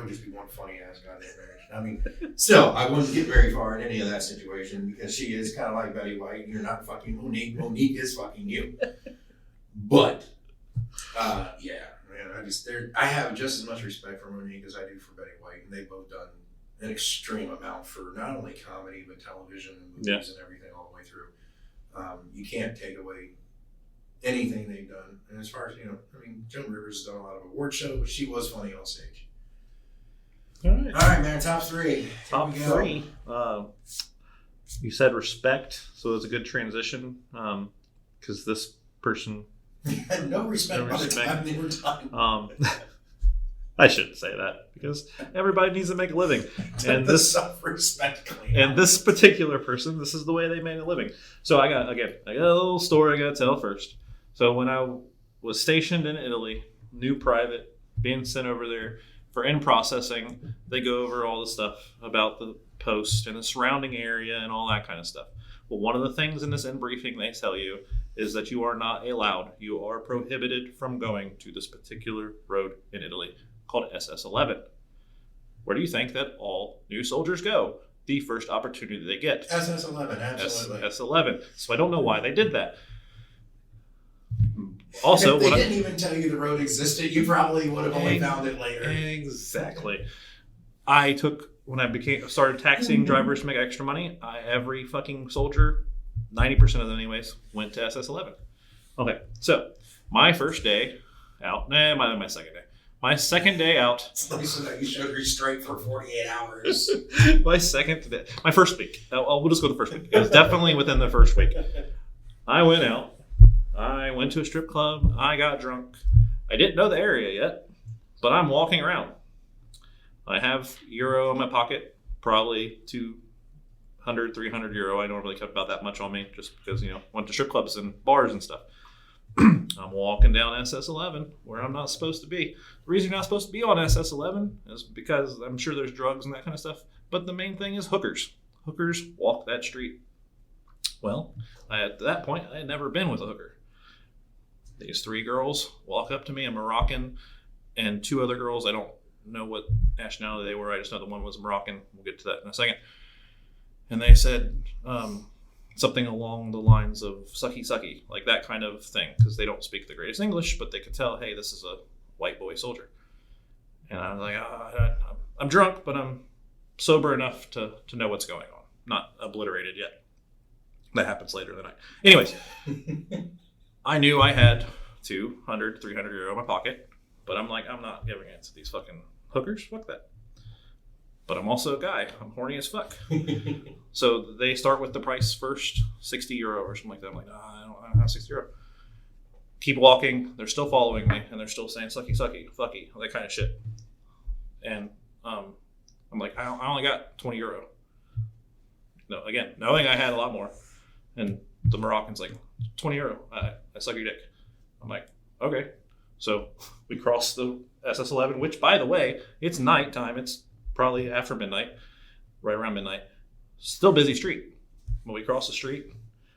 just be one funny ass goddamn marriage. I mean, still, I wouldn't get very far in any of that situation because she is kind of like Betty White. You're not fucking Monique. Monique is fucking you. But, yeah, man, I have just as much respect for Monique as I do for Betty White, and they've both done an extreme amount for not only comedy but television and movies and everything all the way through. You can't take away anything they've done. And as far as, Joan Rivers has done a lot of award shows, but she was funny on stage. All right. All right, man, top 3. Top Here we 3. You said respect, so it's a good transition because this person... go. No respect No by the respect. time they were done. I shouldn't say that because everybody needs to make a living, and the this self-respect clean. and this particular person, this is the way they made a living. So I got a little story I got to tell first. So when I was stationed in Italy, new private, being sent over there for in processing, they go over all the stuff about the post and the surrounding area and all that kind of stuff. Well, one of the things in this in briefing they tell you is that you are not allowed, you are prohibited from going to this particular road in Italy called SS11. Where do you think that all new soldiers go? The first opportunity they get. SS11, absolutely. SS11. So I don't know why they did that. Also, if they didn't even tell you the road existed, you probably would have only found it later. Exactly. When I started taxiing drivers to make extra money, every fucking soldier, 90% of them anyways, went to SS11. Okay, so my first day out, my second day. My second day out. It's nice that you showed restraint for 48 hours. My first week. We'll just go the first week. It was definitely within the first week. I went out. I went to a strip club. I got drunk. I didn't know the area yet, but I'm walking around. I have euro in my pocket, probably 200, 300 euro. I normally kept about that much on me just because, went to strip clubs and bars and stuff. I'm walking down SS11 where I'm not supposed to be. The reason you're not supposed to be on SS11 is because I'm sure there's drugs and that kind of stuff. But the main thing is hookers. Hookers walk that street. Well, at that point, I had never been with a hooker. These 3 girls walk up to me, a Moroccan, and 2 other girls. I don't know what nationality they were. I just know the one was Moroccan. We'll get to that in a second. And they said something along the lines of sucky sucky, like that kind of thing, because they don't speak the greatest English, but they could tell, hey, this is a white boy soldier. And I was like, I'm drunk, but I'm sober enough to know what's going on. Not obliterated yet. That happens later in the night. Anyways, I knew I had 200, 300 euro in my pocket, but I'm like, I'm not giving it to these fucking hookers. Fuck that. But I'm also a guy. I'm horny as fuck. So they start with the price first, 60 euro or something like that. I'm like, I don't have 60 euro. Keep walking. They're still following me, and they're still saying sucky, sucky, fucky, that kind of shit. And I'm like, I only got 20 euro. No, again, knowing I had a lot more. And the Moroccan's like, 20 euro. I suck your dick. I'm like, okay. So we cross the SS11, which, by the way, it's nighttime. It's probably after midnight, right around midnight. Still busy street. When we cross the street,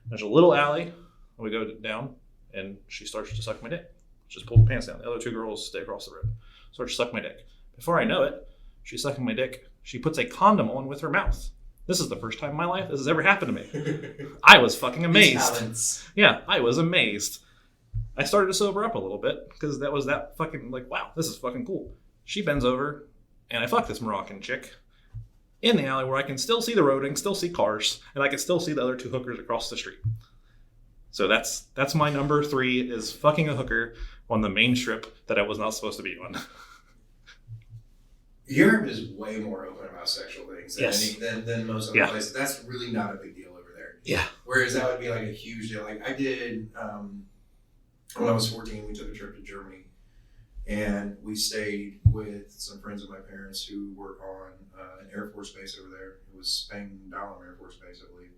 there's a little alley, and we go down, and she starts to suck my dick. Just pull the pants down. The other 2 girls stay across the road. Starts to suck my dick. Before I know it, she's sucking my dick. She puts a condom on with her mouth. This is the first time in my life this has ever happened to me. I was fucking amazed. Yeah, I was amazed. I started to sober up a little bit because that was that fucking like, wow, this is fucking cool. She bends over, and I fuck this Moroccan chick in the alley where I can still see the road and still see cars, and I can still see the other 2 hookers across the street. So that's my number 3 is fucking a hooker on the main strip that I was not supposed to be on. Europe is way more open about sexual things than most other Yeah. places. That's really not a big deal over there. Yeah. Whereas that would be like a huge deal. Like I did when I was 14, we took a trip to Germany, and we stayed with some friends of my parents who work on an Air Force base over there. It was Spangdahlem Air Force Base, I believe.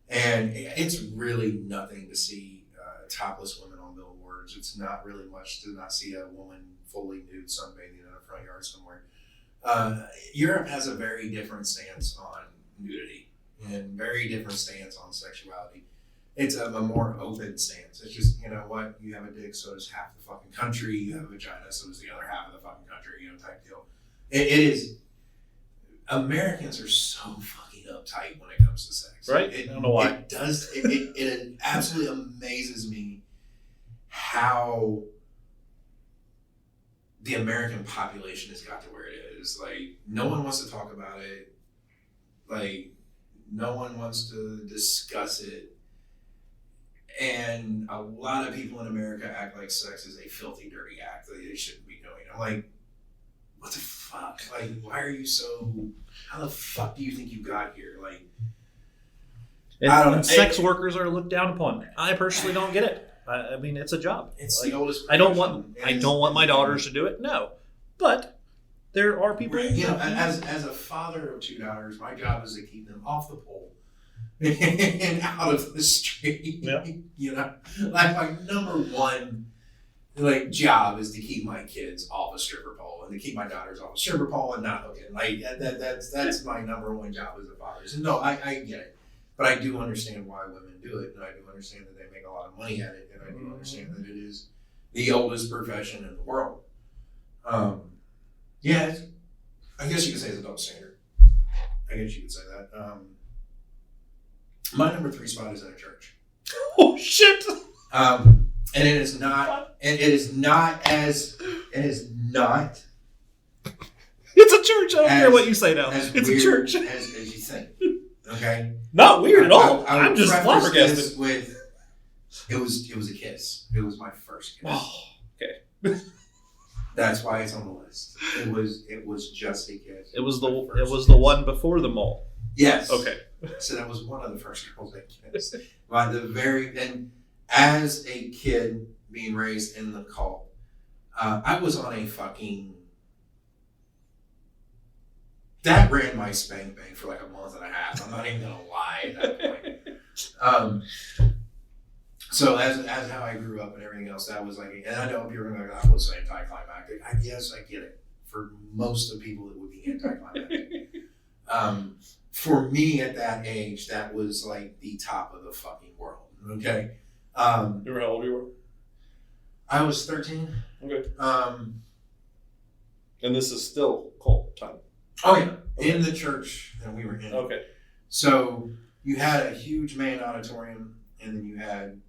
And it's really nothing to see topless women on billboards. It's not really much to not see a woman fully nude sunbathing in a front yard somewhere. Europe has a very different stance on nudity and very different stance on sexuality. It's a more open stance. It's just, you know what, you have a dick, so does half the fucking country. You have a vagina, so does the other half of the fucking country, type deal. It is, Americans are so fucking uptight when it comes to sex. Right? I don't know why. It does, it absolutely amazes me how the American population has got to where it is. Like, no one wants to talk about it. Like, no one wants to discuss it. And a lot of people in America act like sex is a filthy, dirty act that they shouldn't be doing. I'm like, what the fuck? Like, why are you so, how the fuck do you think you got here? Like, I don't know. Sex workers are looked down upon. I personally don't get it. I mean, it's a job. It's like, the oldest. I don't want my daughters to do it. No, but there are people. You know, as a father of 2 daughters, my job is to keep them off the pole and out of the street. Yeah. You know, like my number 1 job is to keep my kids off a stripper pole and to keep my daughters off a stripper pole and not hooking. Like that's my number 1 job as a father. So no, I get it, but I do understand why women do it, and I do understand that they make a lot of money at it, and I do understand that it is the oldest profession in the world. Yeah, I guess you could say it's a double standard. I guess you could say that. My number 3 spot is in a church. Oh shit! And it is not. And it is not as. It is not. It's a church. I don't care what you say now. As It's weird a church. as you think. Okay. Not weird at all. I would I'm just preface flabbergasted. this with it was a kiss. It was my first kiss. Oh, okay. That's why it's on the list. It was just a kiss. It was the First the kiss. one before the mall. Yes. Okay. So that was one of the first girls I kissed. By the very and as a kid being raised in the cult, I was on a fucking. That ran my spank bank for like a month and a half. I'm not even gonna lie at that point. So as how I grew up and everything else, that was like, and I know people are gonna be like, that was anticlimactic. Yes, I get it. For most of people, it would be anticlimactic. For me at that age, that was like the top of the fucking world. Okay. You remember how old you were? I was 13. Okay. And this is still cult time. Oh yeah, Okay. in the church that we were in. Okay. So you had a huge main auditorium, and then you had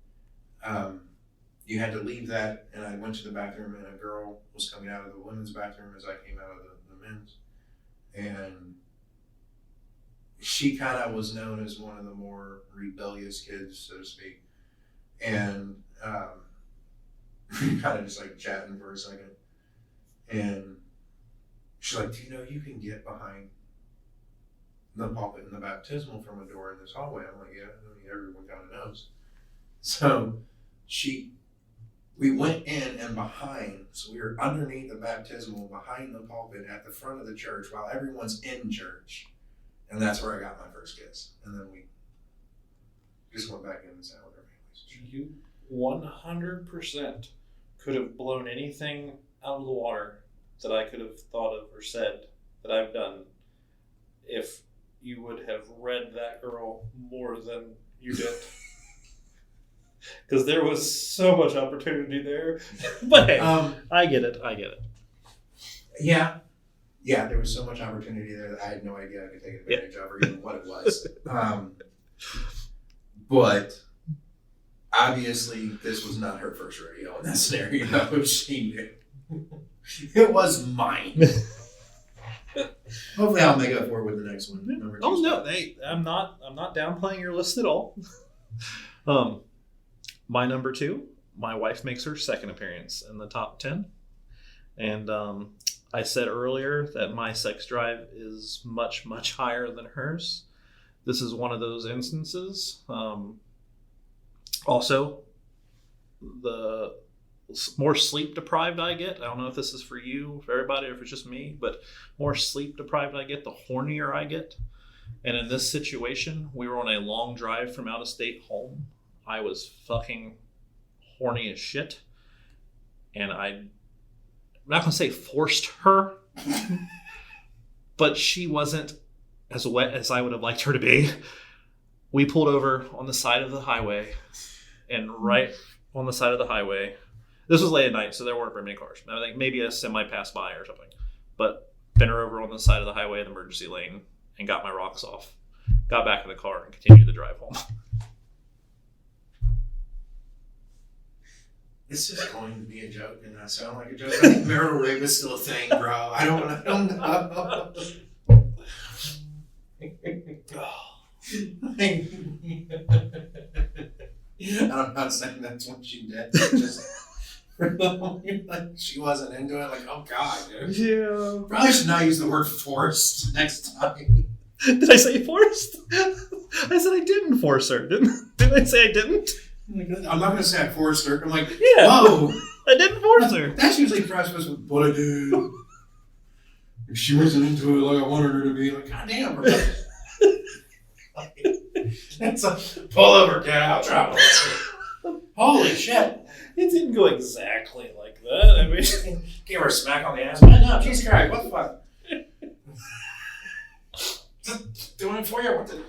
to leave that. And I went to the bathroom, and a girl was coming out of the women's bathroom as I came out of the men's, and she kind of was known as one of the more rebellious kids, so to speak. And we kind of just like chatting for a second, and she's like, "Do you know you can get behind the pulpit and the baptismal from a door in this hallway?" I'm like, "Yeah, I mean, everyone kind of knows." So we went in and behind, so we were underneath the baptismal, behind the pulpit at the front of the church while everyone's in church. And that's where I got my first kiss. And then we just went back in and sat with our families. You 100% could have blown anything out of the water that I could have thought of or said that I've done if you would have read that girl more than you did. Because there was so much opportunity there. But hey, I get it. Yeah, there was so much opportunity there that I had no idea I could take advantage of or even what it was. But obviously, this was not her first rodeo in that scenario. She knew. It was mine. Hopefully, I'll make up for it with the next one. Number two. Oh no, I'm not downplaying your list at all. My number 2, my wife makes her second appearance in the top 10. And I said earlier that my sex drive is much, much higher than hers. This is one of those instances. Also, the more sleep deprived I get, I don't know if this is for you, for everybody, or if it's just me, but more sleep deprived I get, the hornier I get. And in this situation, we were on a long drive from out of state home. I was fucking horny as shit. And I'm not going to say forced her, but she wasn't as wet as I would have liked her to be. We pulled over on the side of the highway, and right on the side of the highway, this was late at night, so there weren't very many cars. I think maybe a semi passed by or something. But bent her over on the side of the highway in the emergency lane and got my rocks off. Got back in the car and continued the drive home. This is going to be a joke and not sound like a joke. I think marital rape is still a thing, bro. I don't know. I'm not saying that's what she did. Just like she wasn't into it. Like, oh god, dude. Yeah. Probably should not use the word forced next time. Did I say forced? I said I didn't force her. Didn't I say I didn't? I'm not gonna say I forced her. I'm like, Yeah. whoa. I didn't force her. That's usually prefaced with what I did. If she wasn't into it like I wanted her to be, like, god damn, bro. That's a pull over, get out, drop it. Holy shit. It didn't go exactly like that. I mean, Give her a smack on the ass. No, Jesus Christ, what the fuck? Just doing it for you? What the?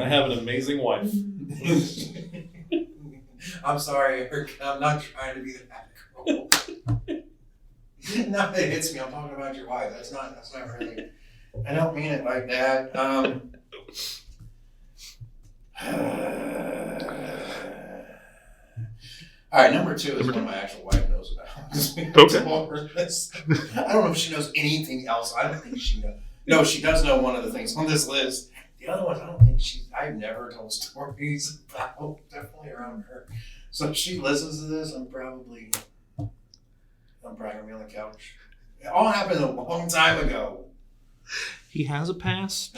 I have an amazing wife. I'm sorry, Eric. I'm not trying to be that girl. No, it hits me. I'm talking about your wife. That's not really. I don't mean it like that. All right, number 2 is one my actual wife knows about. Okay. I don't know if she knows anything else. I don't think she knows. No, she does know one of the things on this list. The other ones, I don't think I've never told stories about, definitely around her. So if she listens to this, I'm probably gonna be on the couch. It all happened a long time ago. He has a past.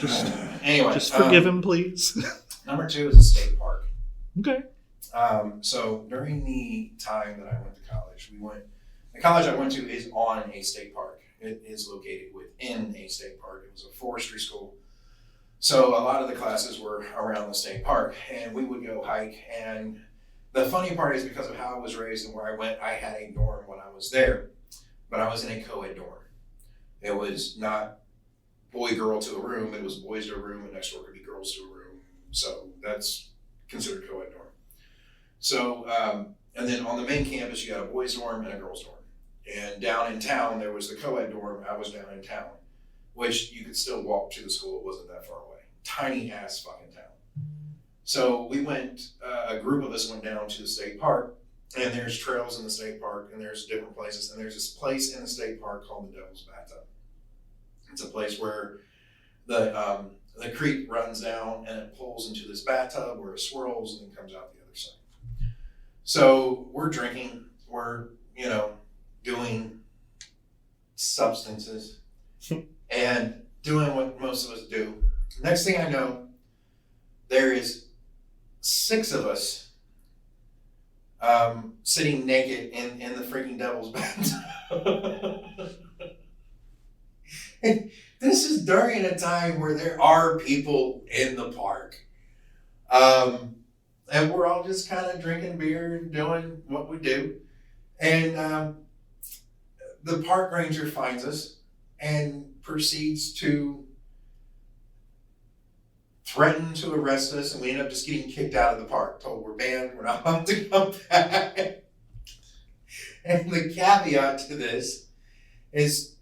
Anyway, just forgive him, please. Number 2 is a state park. Okay. So during the time that I went to college, the college I went to is on a state park. It is located within a state park. It was a forestry school. So a lot of the classes were around the state park, and we would go hike. And the funny part is, because of how I was raised and where I went, I had a dorm when I was there, but I was in a co-ed dorm. It was not boy-girl to a room. It was boys to a room, and next door could be girls to a room. So that's considered co-ed dorm. So, and then on the main campus, you had a boys' dorm and a girls' dorm. And down in town, there was the co-ed dorm. I was down in town, which you could still walk to the school. It wasn't that far away. Tiny ass fucking town. So we went, a group of us went down to the state park, and there's trails in the state park, and there's different places. And there's this place in the state park called the Devil's Bathtub. It's a place where the creek runs down and it pulls into this bathtub where it swirls and then comes out the other side. So we're drinking, we're, doing substances and doing what most of us do. Next thing I know, there is 6 of us sitting naked in the freaking Devil's Bathtub. This is during a time where there are people in the park. And we're all just kind of drinking beer and doing what we do. And the park ranger finds us and proceeds to threaten to arrest us. And we end up just getting kicked out of the park. Told we're banned, we're not allowed to come back. And the caveat to this is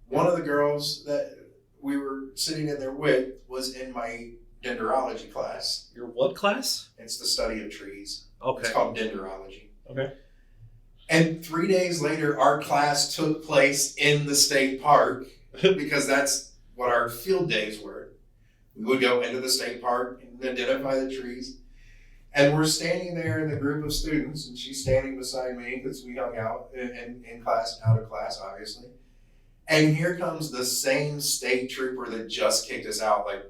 one of the girls that we were sitting in there with was in my dendrology class. Your what class? It's the study of trees. Okay. It's called dendrology. Okay. And 3 days later, our class took place in the state park because that's what our field days were. We would go into the state park and identify the trees. And we're standing there in the group of students, and she's standing beside me because we hung out in class, out of class, obviously. And here comes the same state trooper that just kicked us out like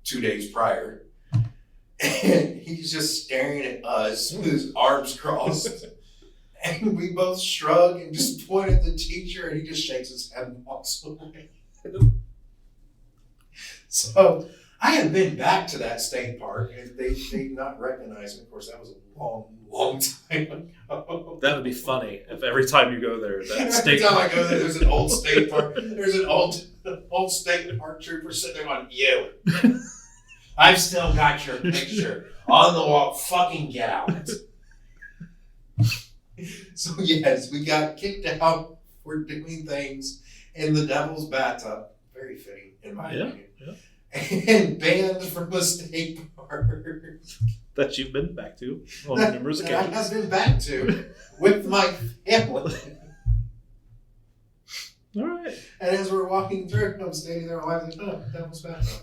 2 days prior. And he's just staring at us with his arms crossed. And we both shrug and just point at the teacher, and he just shakes his head and walks away. So I have been back to that state park, and they've not recognized me. Of course, that was a long time ago. That would be funny if every time you go there, that Every state time I go there, there's an old state park. There's an old state park trooper sitting there on you. I've still got your picture on the wall. Fucking get out. So yes, we got kicked out for doing things in the Devil's Bathtub. Very fitting, in my opinion. Yeah. And banned from the state park. That you've been back to on numerous that I occasions. have been back to with my family. All right. And as we're walking through, I'm standing there, my wife's like, oh, Devil's Bathtub.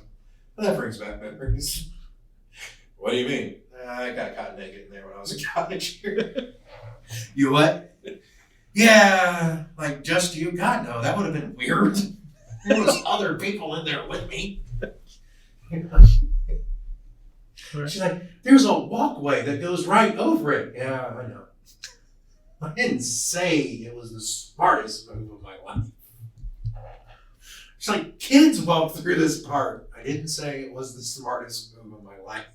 Well, that brings back memories. What do you mean? I got caught naked in there when I was a college year. You what? Yeah, like just you? God, no, that would have been weird. There was other people in there with me. She's like, there's a walkway that goes right over it. Yeah, I know. I didn't say it was the smartest move of my life. She's like, kids walk through this park. I didn't say it was the smartest move of my life.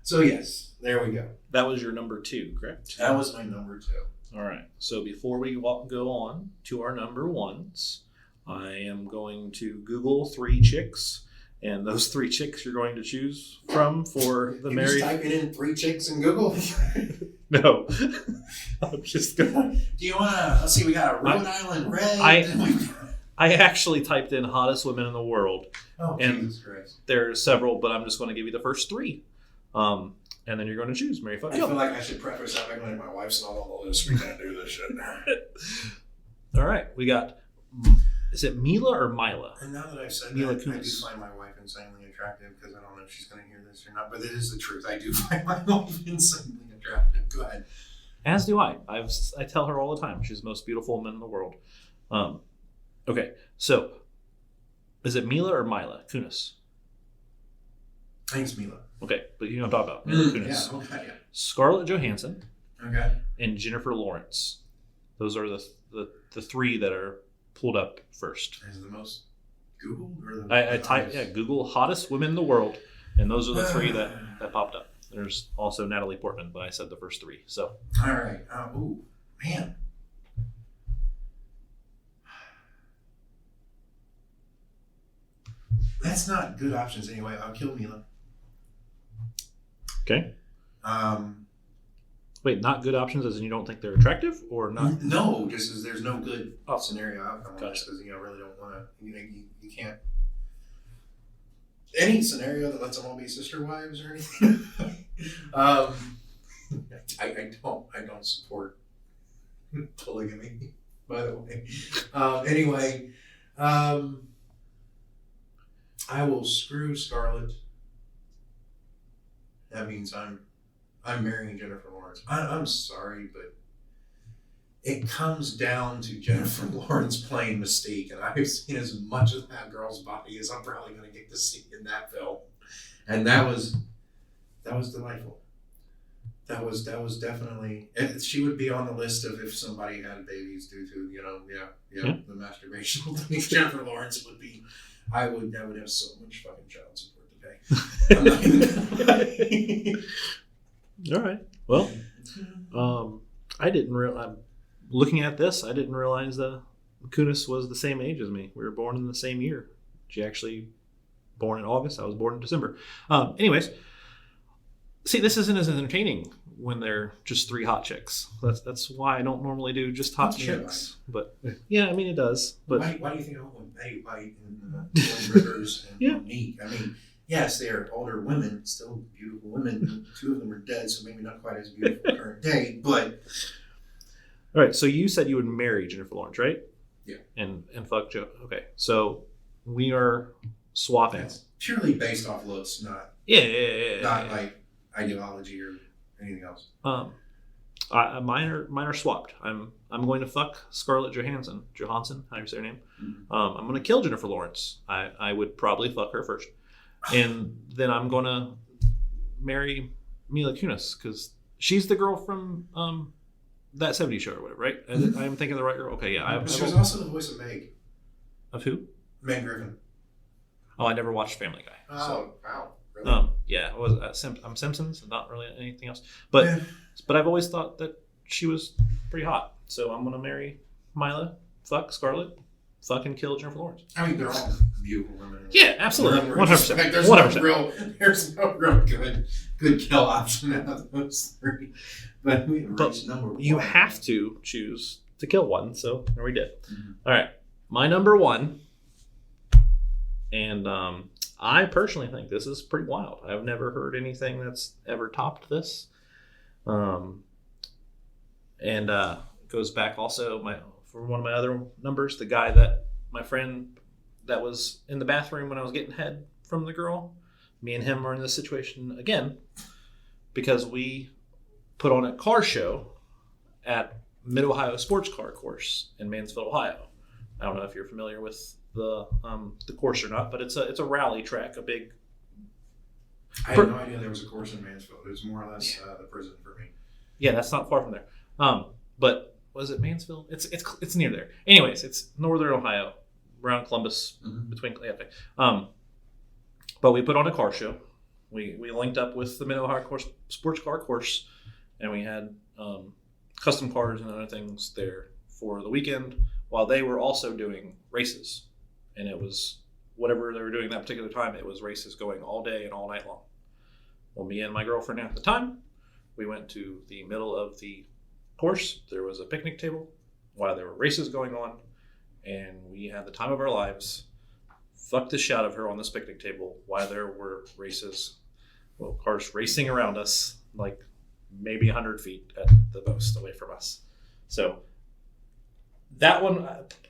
So yes, there we go. That was your number 2, correct? That was my number 2. All right. So before we go on to our number 1s, I am going to Google 3 chicks, and those 3 chicks you're going to choose from for the You married. just type it in 3 chicks in Google. No, I'm just going. Do you want to? Let's see. We got a Rhode Island Red. I actually typed in hottest women in the world. Oh, and Jesus Christ! There are several, but I'm just going to give you the first 3. And then you're going to choose marry, fuck, I kill. feel like I should preface that by going, my wife's not on the list. We can't do this shit. All right, we got. Is it Mila or Mila? And now that I've said Mila that, I do Kunis. find my wife insanely attractive because I don't know if she's going to hear this or not, but it is the truth. I do find my wife insanely attractive. Go ahead. As do I. I tell her all the time she's the most beautiful woman in the world. Okay, so is it Mila or Mila Kunis? I think it's Mila. Okay, but you know what I'm talking about. Mila Kunis. Yeah, okay, Scarlett Johansson yeah. Okay. and Jennifer Lawrence. Those are the three that are pulled up first. Is it the most Googled? Or I typed, Google hottest women in the world, and those are the three that popped up. There's also Natalie Portman, but I said the first three. So, all right. Ooh, man. That's not good options anyway. I'll kill Mila. okay. Um, Wait, not good options as in you don't think they're attractive, or not? No, just as there's no good Oh. scenario outcome on Gotcha. this because really don't want to. You can't. Any scenario that lets them all be sister wives or anything. I don't support polygamy. By the way, anyway, I will screw Scarlett. That means I'm marrying Jennifer Lawrence. I'm sorry, but it comes down to Jennifer Lawrence playing Mystique, and I've seen as much of that girl's body as I'm probably going to get to see in that film, and that was delightful. That was definitely. She would be on the list of if somebody had babies due to the masturbation things. Jennifer Lawrence would be. I would have so much fucking child support to pay. I'm not even All right. Well, I didn't I'm looking at this. I didn't realize that Kunis was the same age as me. We were born in the same year. She actually born in August. I was born in December. Anyways, see, this isn't as entertaining when they're just three hot chicks. That's why I don't normally do just hot That's chicks. But yeah, I mean it does. But why do you think I went Betty White and Rivers and Yeah. Monique? I mean, yes, they are older women, still beautiful women. Two of them are dead, so maybe not quite as beautiful current day. But all right, so you said you would marry Jennifer Lawrence, right? Yeah. And fuck Joe. Okay, so we are swapping. that's purely based off looks, not Yeah. like ideology or anything else. Mine are swapped. I'm going to fuck Scarlett Johansson. How do you say her name? Mhm. I'm going to kill Jennifer Lawrence. I would probably fuck her first, and then I'm going to marry Mila Kunis because she's the girl from that '70s show or whatever, right? I'm thinking of the right girl. Okay, yeah. She was also the voice of Meg. Of who? Meg Griffin. Oh, I never watched Family Guy. Oh, wow. Really? Yeah, it was I'm Simpsons, not really anything else. But Yeah. but I've always thought that she was pretty hot. So I'm gonna marry Mila, fuck Scarlett, fuck and kill Jennifer Lawrence. I mean, they're all beautiful women. Yeah, absolutely, Like, 100%. There's 100%. there's no real good kill option out of those three. But we But reached number one. you have to choose to kill one. So there we did. Mhm. All right, my number one, and I personally think this is pretty wild. I've never heard anything that's ever topped this. And goes back also for one of my other numbers, the guy that my friend that was in the bathroom when I was getting head from the girl. Me and him are in this situation again because we put on a car show at Mid-Ohio Sports Car Course in Mansfield, Ohio. I don't know if you're familiar with the course or not, but it's a rally track, a big. I had no idea there was a course in Mansfield. It was more or less the prison for me. Yeah, that's not far from there. But was it Mansfield? It's near there. Anyways, it's northern Ohio, around Columbus, between. Yeah, but we put on a car show. We linked up with the Mid-Ohio Sports Car Course, and we had custom cars and other things there for the weekend, while they were also doing races. And it was whatever they were doing that particular time, it was races going all day and all night long. Well, me and my girlfriend at the time, we went to the middle of the course. There was a picnic table while there were races going on, and we had the time of our lives. Fucked the shit out of her on this picnic table while there were races. well, cars racing around us, like maybe 100 feet at the most away from us. So that one,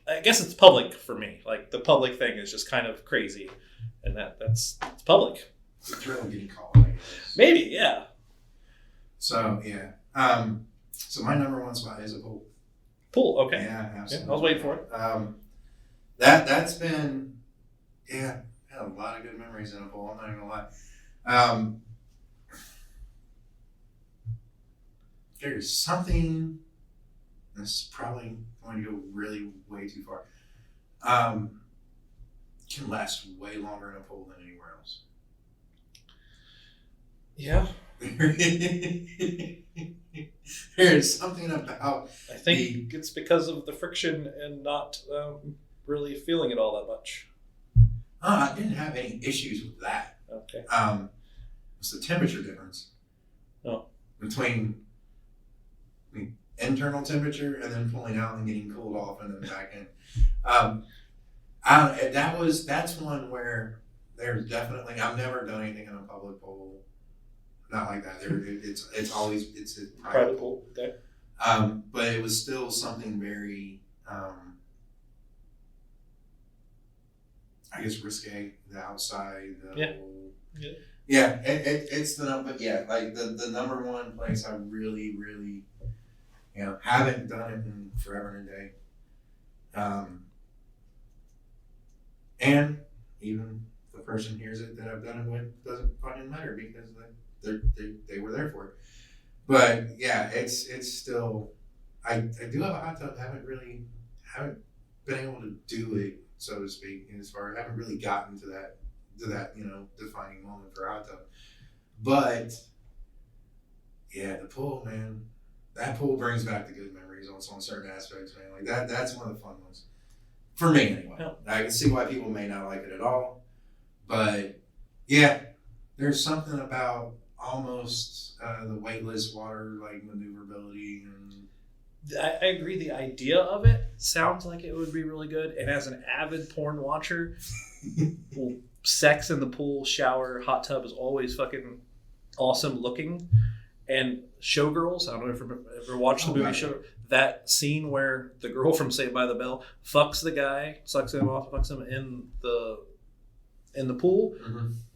I guess it's public for me. Like the public thing is just kind of crazy, and it's public. It's a thrill of getting caught, I guess. Maybe, yeah. So yeah. So my number one spot is a pool. Pool, okay. Yeah, absolutely. I was waiting for it. That's been, yeah, I had a lot of good memories in a pool. I'm not even gonna lie. There's something. This is probably going to go really way too far. Can last way longer in a pool than anywhere else. Yeah. There's something about. I think it's because of the friction and not really feeling it all that much. I didn't have any issues with that. Okay. It's the temperature difference. Oh. Between internal temperature and then pulling out and getting cooled off and then back in. That's one where there's definitely, I've never done anything in a public pool. Not like that. It's always a private pool. Okay. But it was still something very, I guess, risque. The outside, it's the number. But yeah, like the number one place I really, really, haven't done it in forever and a day. And even the person hears it that I've done it with doesn't fucking matter because they were there for it. But yeah, it's still. I do have a hot tub. Haven't been able to do it, so to speak. As far as I haven't really gotten to that defining moment for a hot tub. But yeah, the pool, man. That pool brings back the good memories on certain aspects, man. Like that's one of the fun ones. For me, anyway. Yeah. I can see why people may not like it at all. But yeah, there's something about almost the weightless water, like maneuverability. And I agree. The idea of it sounds like it would be really good. And as an avid porn watcher, sex in the pool, shower, hot tub is always fucking awesome looking. And Showgirls, I don't know if you've ever watched the movie Show. That scene where the girl from Saved by the Bell fucks the guy, sucks him off, fucks him in the pool,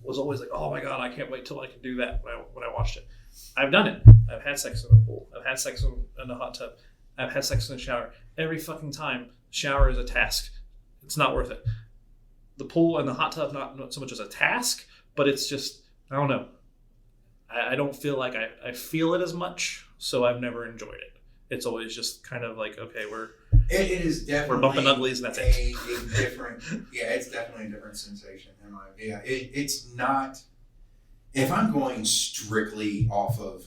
was always like, oh my god, I can't wait till I can do that when I watched it. I've done it. I've had sex in a pool. I've had sex in a hot tub. I've had sex in a shower. Every fucking time, shower is a task. It's not worth it. The pool and the hot tub, not so much as a task, but it's just, I don't know. I don't feel like I feel it as much, so I've never enjoyed it. It's always just kind of like, okay, it is definitely we're bumping uglies and that's a different. Yeah, it's definitely a different sensation in my opinion. It's not. If I'm going strictly off of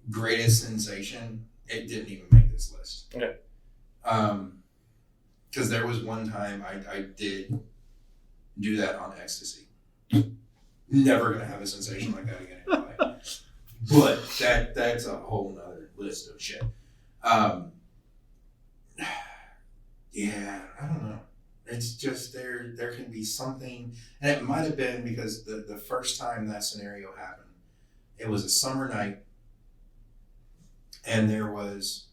greatest sensation, it didn't even make this list. Okay. Because there was one time I did do that on ecstasy. Never gonna have a sensation like that again in my life. But that's a whole nother list of shit. Yeah, I don't know. It's just there can be something, and it might have been because the first time that scenario happened, it was a summer night, and there was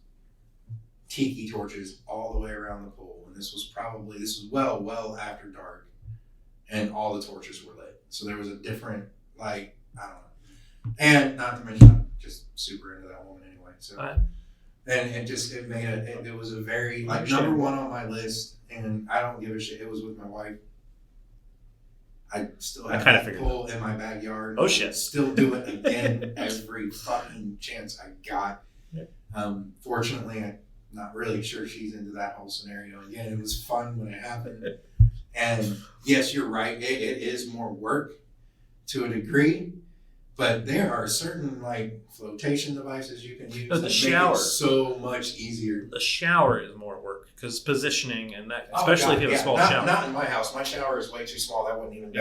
tiki torches all the way around the pool, and this was well after dark, and all the torches were lit. So there was a different, like, I don't know. And not to mention, I'm just super into that woman anyway. So, and it made it was a very, like, number one on my list, and I don't give a shit. It was with my wife. I still have that pool in my backyard. Oh, shit. Still do it again every fucking chance I got. Yep. Fortunately, I'm not really sure she's into that whole scenario. Again, it was fun when it happened. And yes, you're right. It is more work to a degree, but there are certain like flotation devices you can use that make it so much easier. The shower is more work because positioning and that, especially if you have a small shower. Not in my house. My shower is way too small. That wouldn't even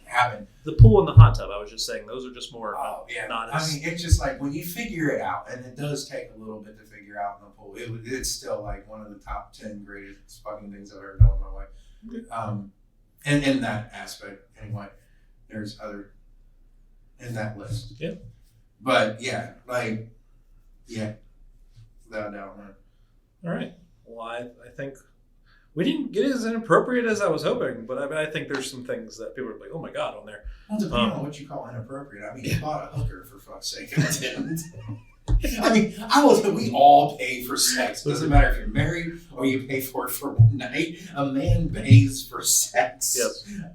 happen. The pool and the hot tub, I was just saying, those are just more. Not as, I mean, it's just like when you figure it out, and it does take a little bit to figure out in the pool. It's still like one of the top 10 greatest fucking things I've ever done in my life. And in that aspect, anyway. there's other in that list. Yeah. But yeah, like, yeah, without doubt, man. All right. Well, I think we didn't get as inappropriate as I was hoping, but I think there's some things that people are like, oh my God, on there. Well, depending on what you call inappropriate. I mean, you bought a hooker, for fuck's sake. I mean, we all pay for sex. Doesn't matter if you're married or you pay for it for one night. A man pays for sex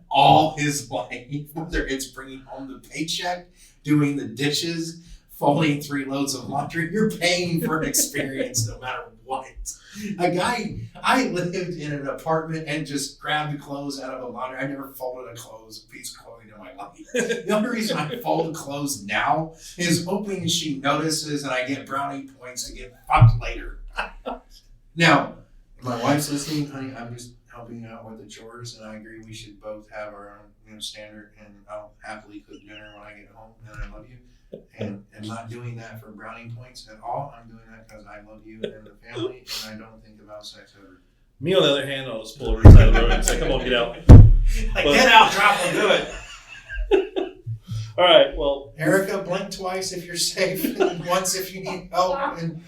all his life, whether it's bringing home the paycheck, doing the dishes, folding 3 loads of laundry. You're paying for an experience no matter what. I lived in an apartment and just grabbed the clothes out of a laundry. I never folded a piece of clothing in my life. The only reason I fold clothes now is hoping she notices and I get brownie points to get fucked later. Now, if my wife's listening, honey, I'm just helping out with the chores, and I agree we should both have our own standard, and I'll happily cook dinner when I get home, and I love you. And not doing that for brownie points at all. I'm doing that because I love you and the family, and I don't think about sex ever. Me, on the other hand, I'll just pull over to the side of the road and say, come on, get out. Get out, drop and do it. All right, well. Erica, blink twice if you're safe, and once if you need help. And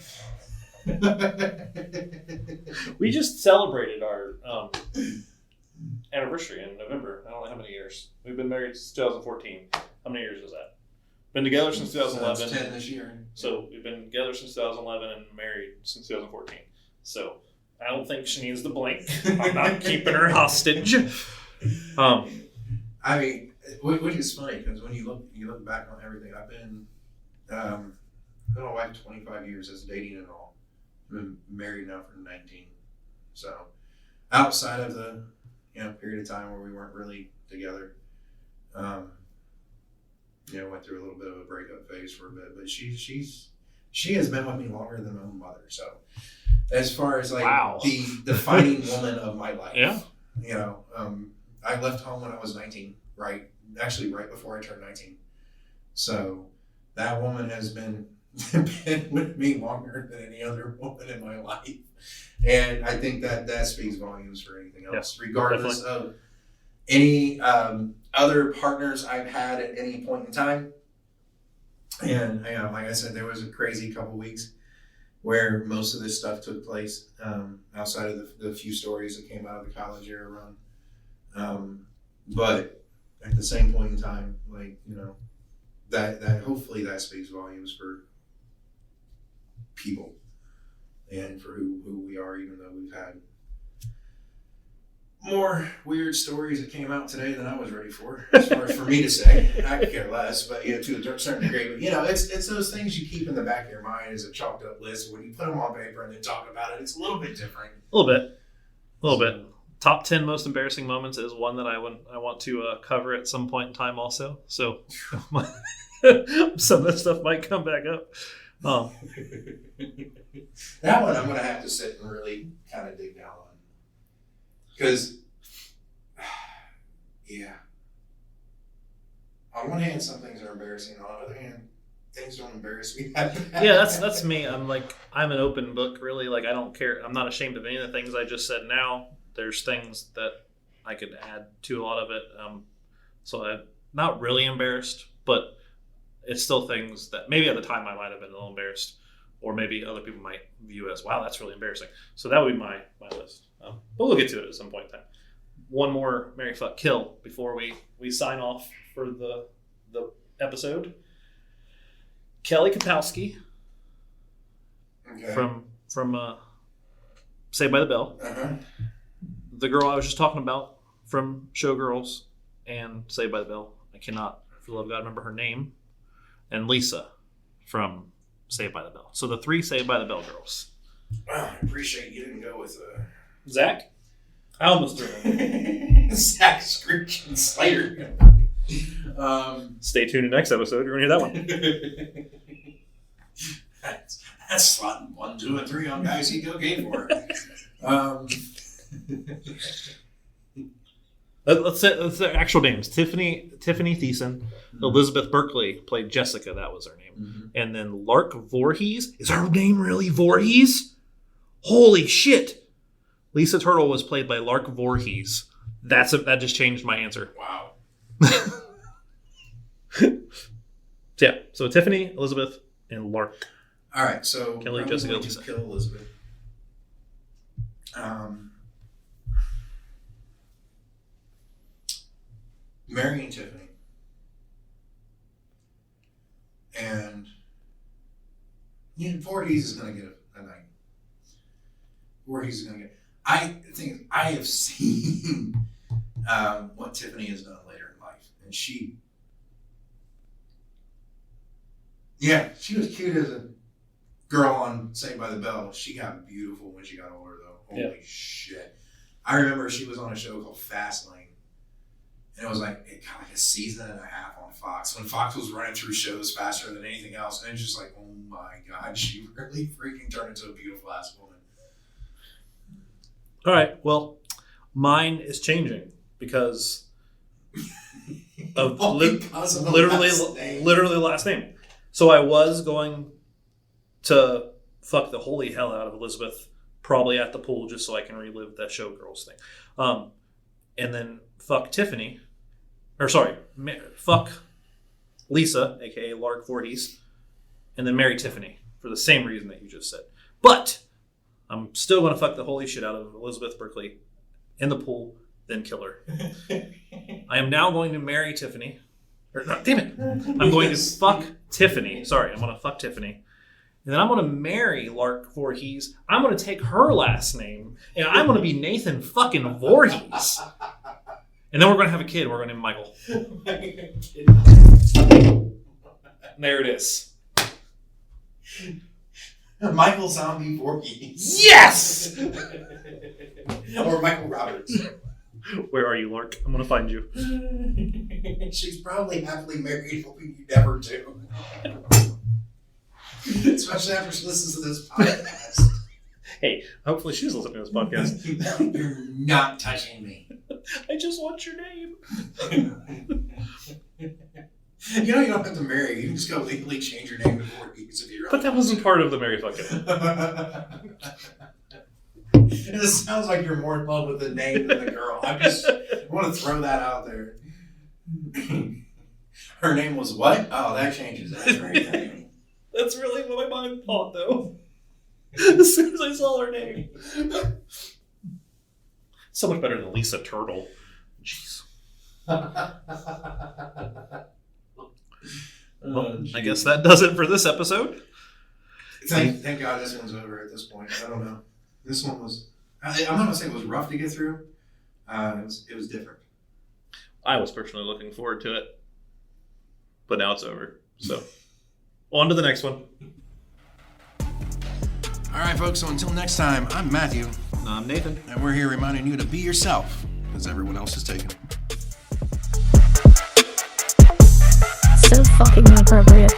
we just celebrated our anniversary in November. I don't know how many years. We've been married since 2014. How many years is that? Been together since 2011. So that's 10 this year. So we've been together since 2011 and married since 2014. So I don't think she needs to blink. I'm not keeping her hostage. I mean, which is funny because when you look back on everything, I've been with my wife 25 years as dating and all. I've been married now for 19. So outside of the period of time where we weren't really together, went through a little bit of a breakup phase for a bit, but she has been with me longer than my own mother. So as far as the defining woman of my life, I left home when I was 19, right before I turned 19. So that woman has been with me longer than any other woman in my life. And I think that speaks volumes for anything else, regardless of any other partners I've had at any point in time. And like I said, there was a crazy couple weeks where most of this stuff took place outside of the few stories that came out of the college era run. But at the same point in time, that hopefully that speaks volumes for people and for who we are, even though we've had more weird stories that came out today than I was ready for, as far as for me to say. I could care less, but to a certain degree. But it's those things you keep in the back of your mind as a chalked up list. When you put them on paper and then talk about it, it's a little bit different. A little bit. Top 10 most embarrassing moments is one that I want to cover at some point in time also. So some of that stuff might come back up. That one I'm going to have to sit and really kind of dig down on. Because, on one hand, some things are embarrassing. On the other hand, things don't embarrass me. That's me. I'm an open book, really. I don't care. I'm not ashamed of any of the things I just said now. There's things that I could add to a lot of it. So I'm not really embarrassed, but it's still things that maybe at the time I might have been a little embarrassed, or maybe other people might view as, wow, that's really embarrassing. So that would be my list. But we'll get to it at some point in time. One more Marry, Fuck, Kill before we sign off for the episode. Kelly Kapowski from Saved by the Bell. Uh-huh. The girl I was just talking about from Showgirls and Saved by the Bell. I cannot, for the love of God, remember her name. And Lisa from Saved by the Bell. So the 3 Saved by the Bell girls. Well, I appreciate you didn't go with Zach? I almost threw him. Zach Screech and Slater. Stay tuned in next episode. You're going to hear that one. That's slotting 1, 2, and 3 on guys he go gay for. Let's say the actual names. Tiffany Thiessen. Mm-hmm. Elizabeth Berkley played Jessica. That was her name. Mm-hmm. And then Lark Voorhees. Is her name really Voorhees? Holy shit. Lisa Turtle was played by Lark Voorhees. That just changed my answer. Wow. So Tiffany, Elizabeth, and Lark. All right, so Kelly, I'm Jessica, going to Lisa. kill Elizabeth. Marrying Tiffany, and Voorhees is going to get a night. Voorhees is going to get. I think I have seen what Tiffany has done later in life, and she was cute as a girl on Saved by the Bell. She got beautiful when she got older, though. Holy shit! I remember she was on a show called Fastlane. And it was like a season and a half on Fox when Fox was running through shows faster than anything else. And it's just like, oh my God, she really freaking turned into a beautiful ass woman. All right. Well, mine is changing because of literally the last name. So I was going to fuck the holy hell out of Elizabeth, probably at the pool, just so I can relive that Showgirls thing. And then fuck Tiffany. Fuck Lisa, aka Lark Voorhees, and then marry Tiffany for the same reason that you just said. But I'm still going to fuck the holy shit out of Elizabeth Berkley in the pool, then kill her. I am now going to marry Tiffany. Damn it. I'm going to fuck Tiffany. Sorry, I'm going to fuck Tiffany. And then I'm going to marry Lark Voorhees. I'm going to take her last name, and I'm going to be Nathan fucking Voorhees. And then we're going to have a kid. We're going to name Michael. There it is. Michael Zombie Voorhees. Yes! Or Michael Roberts. Where are you, Lark? I'm going to find you. She's probably happily married, hoping you never do. Especially after she listens to this podcast. Hey, hopefully she's listening to this podcast. You're not touching me. I just want your name. You don't have to marry. You can just go legally change your name to Voorhees if you're. But that wasn't part of the Mary fucking. It sounds like you're more in love with the name than the girl. I want to throw that out there. Her name was what? Oh, that changes everything. That's really what my mind thought, though. As soon as I saw her name. So much better than Lisa Turtle. Jeez. Well, I guess that does it for this episode. Thank God this one's over at this point. I don't know. This one was, I'm not going to say it was rough to get through. It was different. I was personally looking forward to it. But now it's over. So, on to the next one. All right, folks, so until next time, I'm Matthew. I'm Nathan. And we're here reminding you to be yourself, because everyone else is taken. So fucking inappropriate.